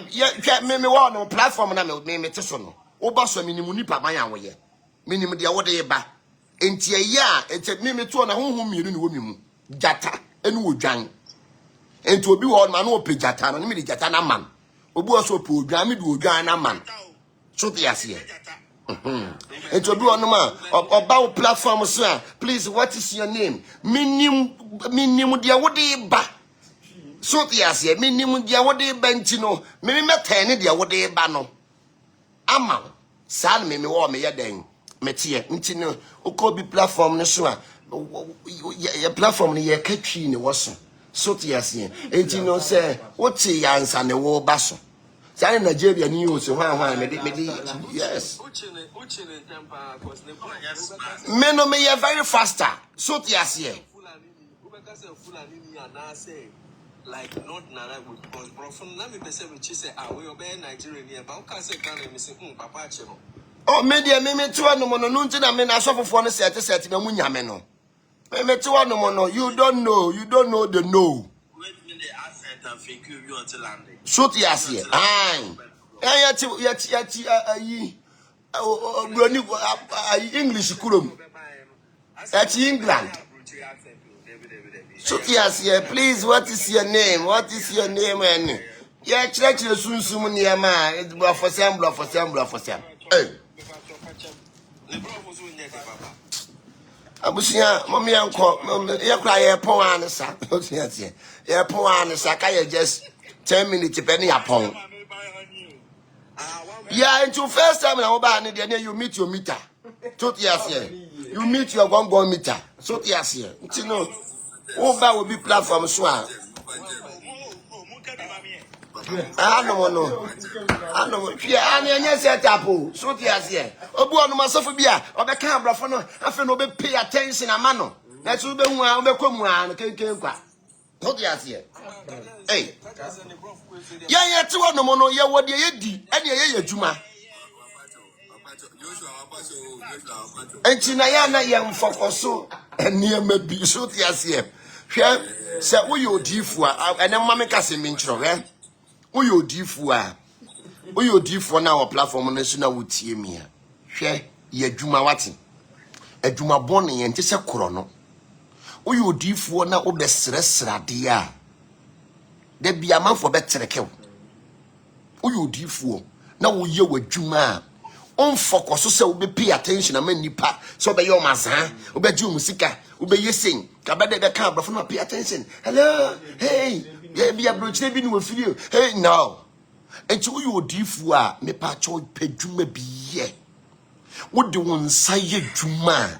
me wo no platform na me te so no wo ba so minimu nipa man ya wo ye minimu de wo de ba enti ya enti me to na honhom miru ne wo mimu jata enu odwan enti obi wo ma na ope jata no me de jata na man obi wo so ope odwan me de odwan na man so te ase enti obi wo no ma oba wo platform so please what is your name minim de wo de ba so te ase minim de wo de ba enti no me meten ne de wo de ba no ama sa na me wo me ye den metie nti no okobi platform no so a your platform no ye katwi ne wo so te ase nti no say what ya ansa ne wo ba so say Nigeria ni yo so hwan me yes me no me ye very faster so te ase like not nara because bro from na me pese me chi say we obey Nigeria ni ba o ka say Ghana me say papa ache no. Oh, media me to no mono no nti na me na asofofo no set na munya me no. Me to no mono you don't know the no. Wait me the accent and fake you until landing. Shoot yes here. Aye. Yati ayi English kurom. That's England. Shoot yes here. Please, what is your name? What is your name and yeah, church sunsum niama. It's bro for sam. Hey. Abusia mommy anko ye kra ye pon ansa ye pon ansa ka ye just 10 minutes penny upon yeah into first time na oba ne de you meet your meter so yes you meet your gongon meter so yes nti no oba will be platform so a no yeah anya set up so yes obu onu masofo bia obeka abrafo no afi no be pay attention ama no na so be hu a obekomu a no kenken kwa so yes hey yeah ti wono mo no ye wode ye di ene ye adwuma enti na ya na ye mfokoso ene ma bi so yes hwe se wo ye odifu a ene mama ka se mi nkyro we odifu na our platform no so na wotie mi a hwe ye adwuma wate adwuma bone ye nte se koro no we odifu na obesresrade a de bia manfo beterekew we odifu na wo ye wadwuma a on focus so we pay attention am nipa so be your mazan obeji omusika obeyesen ka be de ka brofo na pay attention hello hey yeah, be a broach, they be no video. Hey, now. And you odifu a me pa cho pedwuma biye. What the one say juma?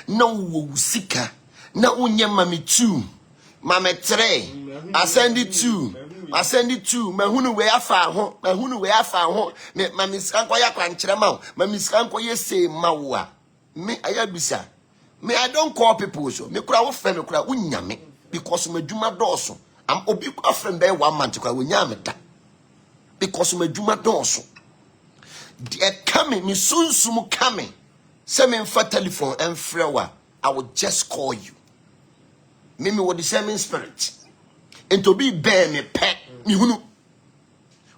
Na wo sika. Na unya mami 2. Mame 3. I send it 2. I send it to my hunu where I found home, my hunu where I found home, my Miss Ankoya Quanchramau, my Miss Ankoya say Mawa. Me, I abisa. Me, I don't call people so. Me crowd friend, crowd unyame because me Juma Dorso. I'm obi friend there 1 month to cry unyameta because me Juma Dorso. They're coming, me soon sumu coming. Send me for telephone and frewa. I will just call you. Mimi with the same spirit. And to be bear me pet me hunu.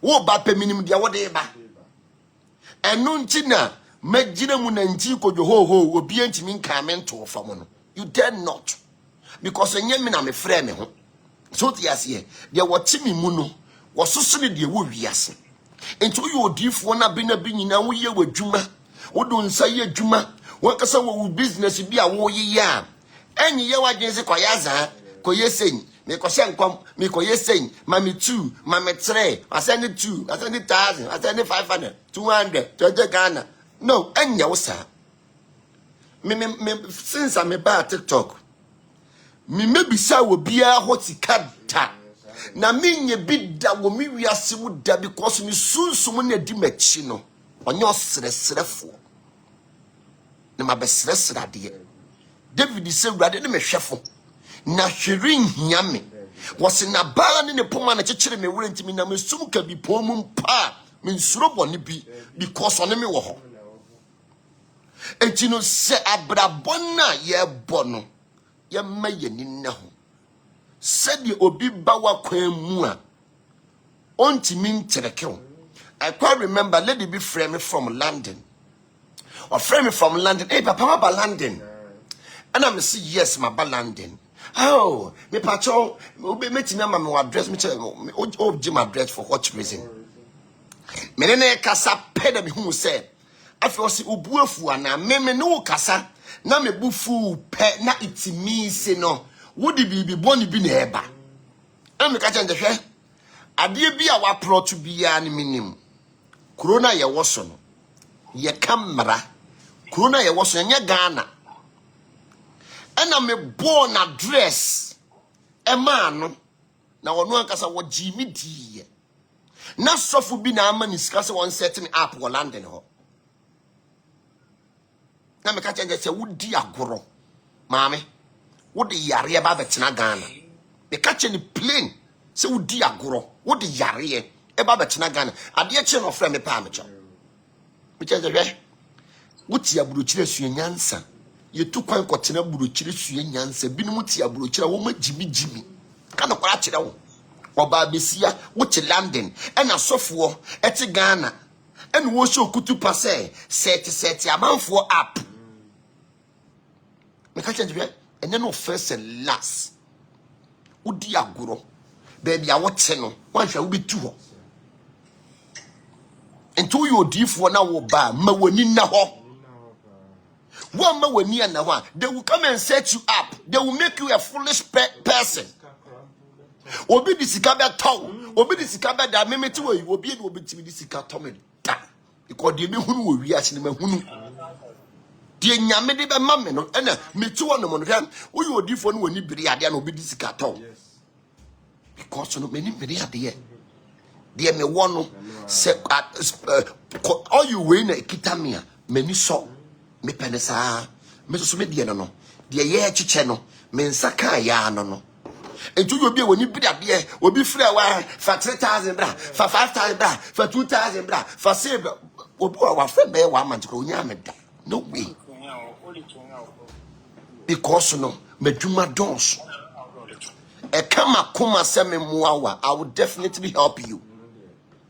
Wo ba pe minimum dia wo de ba. Enu nti na magina mu na nti ko jo ho obi antimi nka me nto fa mo no. You dare not. Because enye me na me frɛ me ho. So ti ase dia wo ti mi mu no. Wo soso ne dia wo wiase. Enti wo odifo na bi nyina wo ye wadwuma. Wo do nsa ye adwuma. Wo kasa wo business bi a wo ye ya. Enyi ye wadwen se koyaza koyesen. Me ko senkom me ko yesen mami 2 mami 3 I send it 2 I send it 1,000 I send it 500 200 to Ghana no enya wo sa me since I'm about TikTok me bisa wo bia ho tikada na me nye bida wo me wiase mu da because me sunsum na di machi no onye osresrefo na mabesresra de David say wrade ne mehwefo na hwering hiame was na ba ne poma na chekere me wure ntimi na mesum ka bi pomum pa me nsuro bone bi because one me wo ho enti no se abrabon na ye bono ye maye ni na ho se di obi ba wa kwan mu a ontimi ntereke ho. I quite remember lady be friend me from London or friend me from London. Hey papa ba London and I'm say yes my ba London. Oh, me patron, me timi ama me address me give my address for what reason? Me ne kasa peda me hu say afi o se obuafu ana me no kasa na me bufu pe na itimi se no wo di bibi boni bi na eba. Na me ka change hwe ade bi a wa pro to bia ne minim. Corona ye wo so no. Ye kamera. Corona ye wo so nya Ghana. And I'm a born address a man na wonu ankasa wo jimi die na sofu bi na amani skase one setting up wo London ho na me ka change say wo di agoro maame wo de yare ba betina Ghana me ka che ni plane say wo di agoro wo de yare e ba betina Ghana ade che no frɛ me pa me cho me change hwe wo ti aburo kire suenyansa ye tu kwan kwotena burochire sue nyansa binom ti aburochire wo ma jimi kana kwa akire wo oba besia wo ti London ena sofo eti Ghana ena wo sho kutu pase set amanfo app me ka change be enya no first and last wo di agoro baby a wo te no wan hwa wo betu ho ento yo difo na wo ba ma wani na ho. One man when na one, they will come and set you up. They will make you a foolish person. Obi di sikabe town, obi di sikabe da memeti we obi e obi timi di sikatome da. Because they me hunu we wiase ne me hunu. Die nyame de be mame no, ena metu wono mo no dem, wo ye odifo no wani biri ade na obi di sikaton. Because no many biri ade. Die me wono se all you we na kitamia, many so. Me penesa me so me die no de ye chiche no me nsaka ya no entu yo bi woni bi ade obi frɛ wa fa 3,000 bra fa 5,000 bra fa 2,000 bra fa save obi wa frɛ be wa man ko nya me da no way because no meduma dons e kama kuma se me muawa I will definitely help you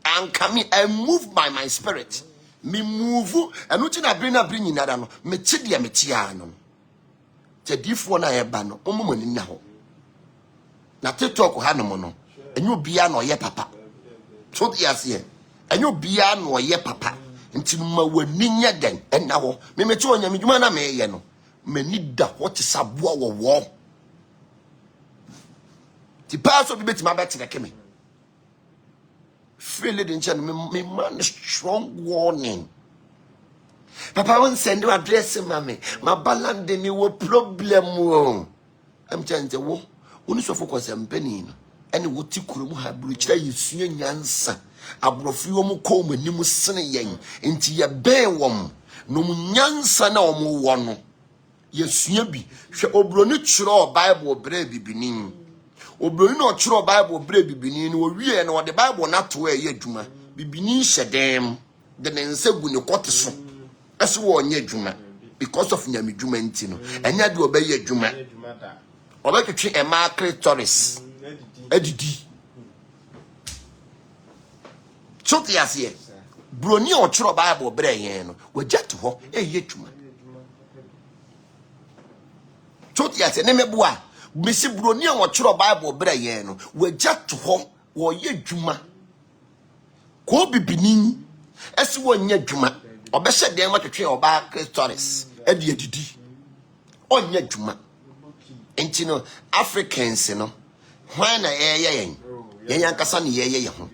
and come and move by my spirit. Me move and uti na bring nyinara no me chide me tia no te difo na ye ba no omomani na ho na TikTok ha no mo no enyo bia na oye papa so ase enyo bia na oye papa nti ma wani nya den enna ho me me chi onya me dwuma na me ye no mani da ho te saboa wo ti paso bi betima ba tere keme feel it in channel me man strong warning. Papa won't send you address mommy. My balance de me wo problem wo. I'm trying to wo. Uni so focus am penny. ene woti kurom ha burukyira yesua nyansa abrofi wo mu kom anim sene yen enti ye ben wom no nyansa na wo wo no yesua bi hwe obroni kyerɛ Bible bra bibinin obroni no kyerɛ Bible bra bibinin no wie na wo de Bible na to e adwuma bibinin hyedem de ne nsa gu ne kote so eso wo nya adwuma because of nyamedwuma enti no enya de obeye adwuma obetwe e ma clitoris adidi choti asie broni o kyerɛ Bible bra yen no wagya to ho eye adwuma choti asie ne meboa mesi broni o kyerɛ Bible bra yen no wagya to ho wo ye adwuma ko bibinin esi wo nya adwuma obɛhyɛ den matwetwe oba clitoris adi adidi onya adwuma enti no Africans no hwan na yen yankasa ne ye ho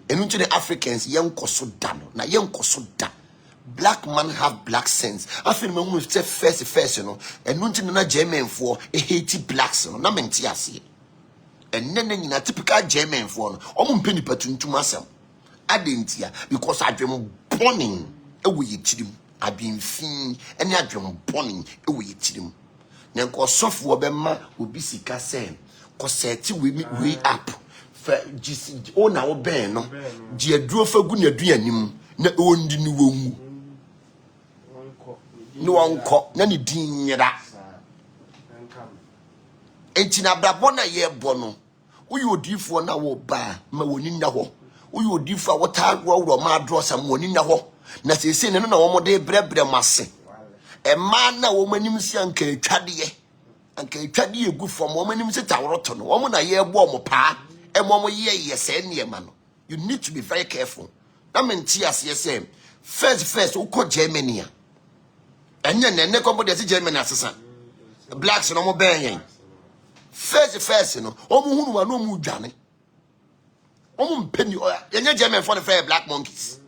enu nti ne Africans yenkoso da no na yenkoso da black man have black sense afin me hu say first no enu nti na German for hate blacks no na menti ase enne nyina typical German for no omo mpeni patuntum asem adentia because adwem burning ewo yitirim abinfin ene adwem burning ewo yitirim na nko sofo obema obi sika sen ko seti we up fa gisi o na wo ben no di aduro fagu na aduanim na ondi ni wongu no wonko na ni din nyira enti na brabo na ye bo no uyi odifo na wo ba ma woni nya ho uyi odifo a wota woro ma adro sam woni nya ho na sese ne no na wo mo de brebre mase e ma na wo manim si anka etwade egu fom wo manim si tawroto no wo mo na ye bo mo pa e mo ye se ne ma no you need to be very careful na menti ase first wo ko Germany a enye ne ko bo de Germany asesa blacks no mo ben yen first no omo hunu wa no mu dwane omo mpeni yenye German for the fair black monkeys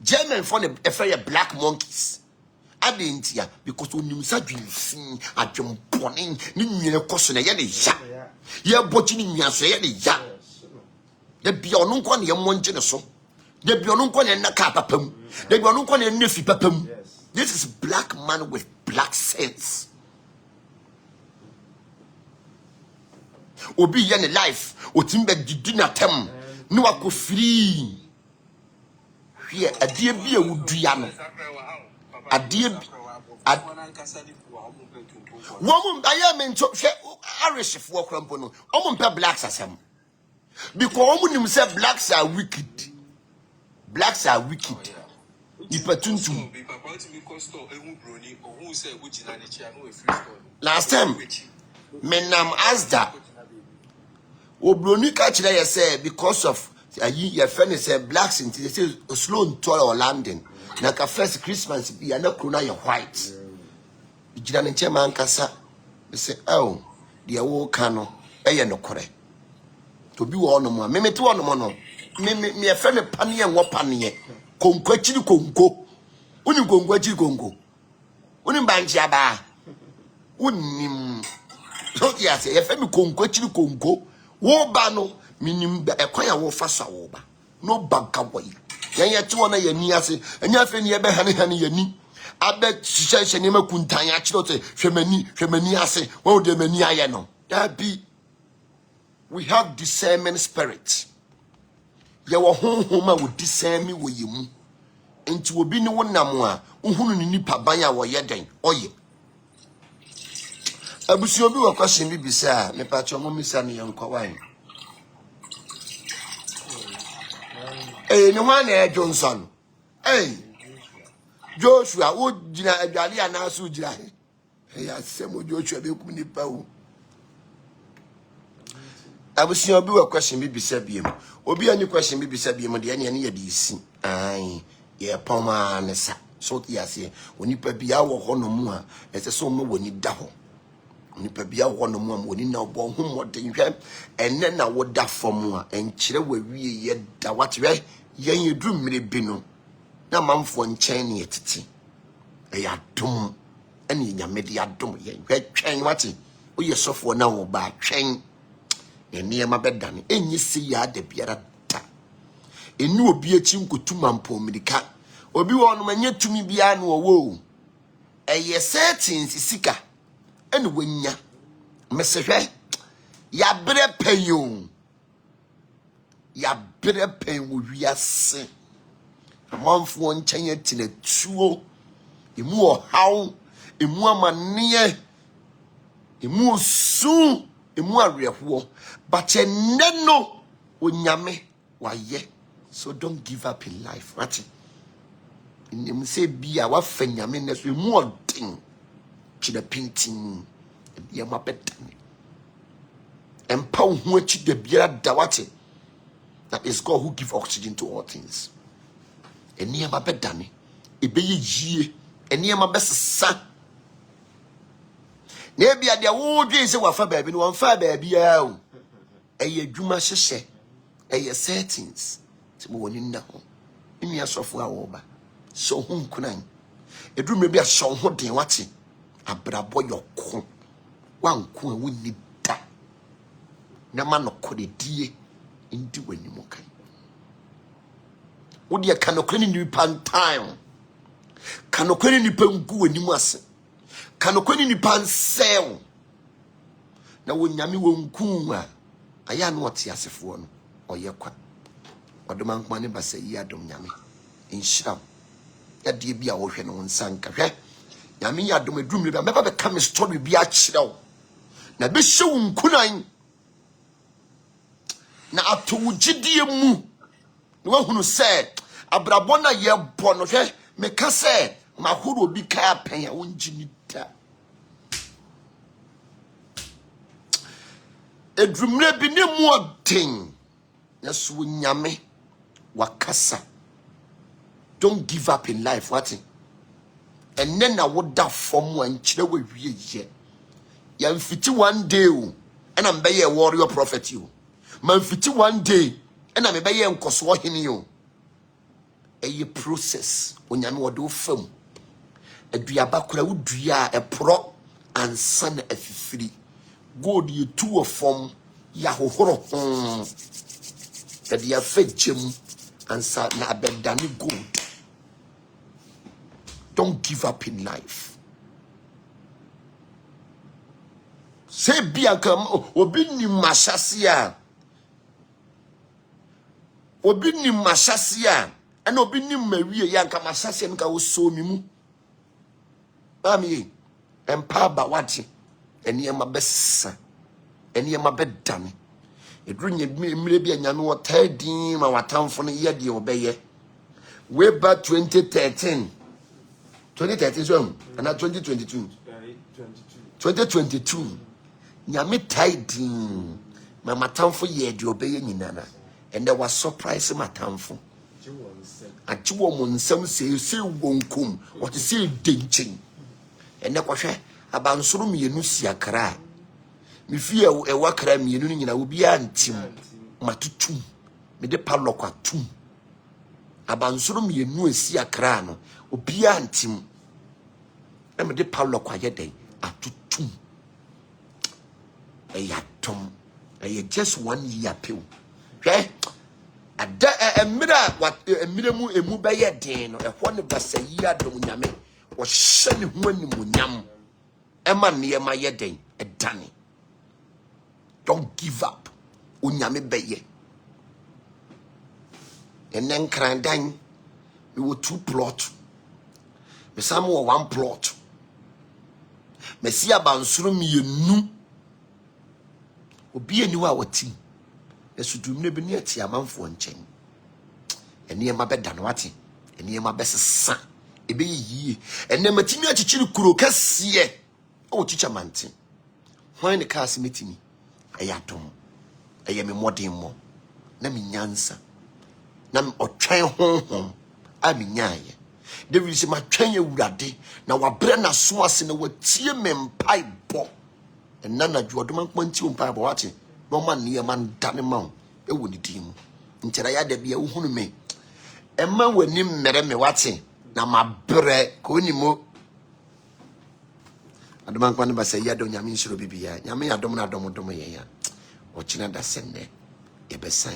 German for the fair black monkeys adentia because onim sadwinfin adwem ponin ni nwene koso na ye ne ya ye bochi ni nyaso ye ne ya de bia ono nko na ye monje ne so de bia ono nko na naka papam de bia ono nko na nefi papam. This is black man with black sense. Obi ye ne life otimbe didi na tem no akọ free hwe adie bi awudua no adie woman aye mento hwe arishfo okrampo no omumpe blacks asem because omunim say blacks are wicked ipatuntum last time menam asda obroni ka kire ye say because of your friend say blacks in they say slow to or landing na ka first Christmas bi na krona ye white ijira ne chema nkasa say oh de wo ka no eye no kore to bi wo no mo me mete wo no mo no me e fe me pane ye wo pane konko chiri konko uni konko chiri konko uni banji aba uni so ya say e fe me konko chiri konko wo ba no minim ekwan ya wo fa so wo ba no banka boy yan ti wona ya ni ase enya fe ni e be hane yani abe hye ne makuntan ya kiro te hwemani ase wo de mani aye no that be we have discernment spirit ya wo honhoma wo discern me wo yemu enti obi ni wonam a uhunu ni nipa ban ya wo ye den oye abusi obi wo question bi bisa me pa cho mo misa ne yankwa wan ni wana Johnson Joshua wo gina adwale anaso gira ya semo Joshua be kum ni pa wo abusi obi wo question bi bisa biem obi ani question bi bisa biem de ne ye de isi ye poma ne sa so ti ase oni pa bia wo ho no mu a ese so mo woni da ho oni pa bia wo no mu a woni na bo ho moden hwe enne na wo da fom a enkire wa wie ye da watwe yen yedru mmire bi no na manfo nchen ne yetete ya dum ene nyame de adum yen hwe twen wate o ye sofo na wo ba twen Eniema bedane enyi se ya da biara da. Enu obi achi nkotu mampo mirika. Obi wo no manye tumi bia no wo. Eye settings sika ene wanya. Mesehwe ya bre penyo. Ya bre pen wo wiase. Amanfo nkyanye tine tuo. Emu ohaw, emu amane, emu osu, emu areho. But no onyame waye. So don't give up in life. Right? In them say be our fenyame nesu emu odin. Chide painting. Yama betani. Empa hu achi de biara dawate. That is God who gives oxygen to all things. Eniema bedani. Ebeye yie. Eniema besesa. Na bia de wo dwen se wafa baabi no wonfa baabi a o. Eye adwuma hyehye. Eye settings. Ti mo woni na ho. Emi asofo a wo ba. So hu nkunan. Edrum bia so ho den wate. Abrabo yoko. Wanko a woni da. Na ma no kodedie ndi wani mo kan. Wo de kanokoni ni time. Kanokoni ni pengu wani mo ase. Kanokoni ni pansel. Na wonyame wonku a aya no ote asefo no oye kwa. Odoma nkoma ne basa yi adom nyame. Inshira. Ya de bia wo hwe no nsanka hwe. Nyame ya adom adum bia meba be ka me story bia kirew. Na be hye wonkunan. Na atowugidie mu. Na wahunu se abrabọ na ye bọ no hwe me ka se mahoro bi ka pen a wonjini da. Edrumre bi ne mu odin. Yesu nyame wakasa. Don't give up in life, what? And then I would da form one chile we ye. Yan fiti one day, and I'm be a warrior prophet you. Man fiti one day, and I'm be a nkoswo hini you. A process when you do film. A duabakura would dria a pro and son a free. Go the two of form Yahoo. That you have fed Jim and sa na bedani gold. Don't give up in life. Say bianca obi ni mashasia. Obi ni mashasia. And obi ni Maria yanka mashasia nka wo so mi mu. Mami empa ba wati. Eni ema besa. Eni ema bedani. Edrunye mire bia nyame wo tadin ma watamfo no ye de obeye. Way back 2013. 2013 so and 2022. 2022. Nyame tadin ma matamfo ye de obeye nyinana. And there was surprise matamfo. Achiwo mo nsam se wonkum what say denchin. And nekwahwe abansoro mienu siakra. Mi fie e wakra mienu nyina obi antim matutum me de palokwa tum abansoro mienu asiakra no obi antim e me de palokwa yeden atutum e yatom e just 1 year pew hwe ada emira wat emira mu emu be yeden no e ho ne basa yi adom nyame wo hye ne ho animunyam e ma ne ma yeden e dane. Don't give up. Unyame beye. And then crandan, we were 2 plot. Me some were 1 plot. Me see abansuru mi yenu. Obi eni wa wati. Esudu mne beni ati amanfo nchen. Eni ema be dan wati. Eni ema be sesa. Ebe yi. Ene matimi achichiri kuro kasiye. O chicha manti. Hwan ne kasi metimi. Ayatom ayemi modern mo na mi nyansa na otwen honhom a mi nyaaye David se ma twen awurade na wabre na so ase na watie me mpai bo enna na dwodom ankwanti mpai bo wate no ma ne man dane ma e woni dim nkyera ya da bia wo hunu me emma wani mmere me wate na mabre ko nimo adom ankwan ba se ya do nyame nsiro bibia nyame adom na adom ye ya Ochina da senne. Ebesan.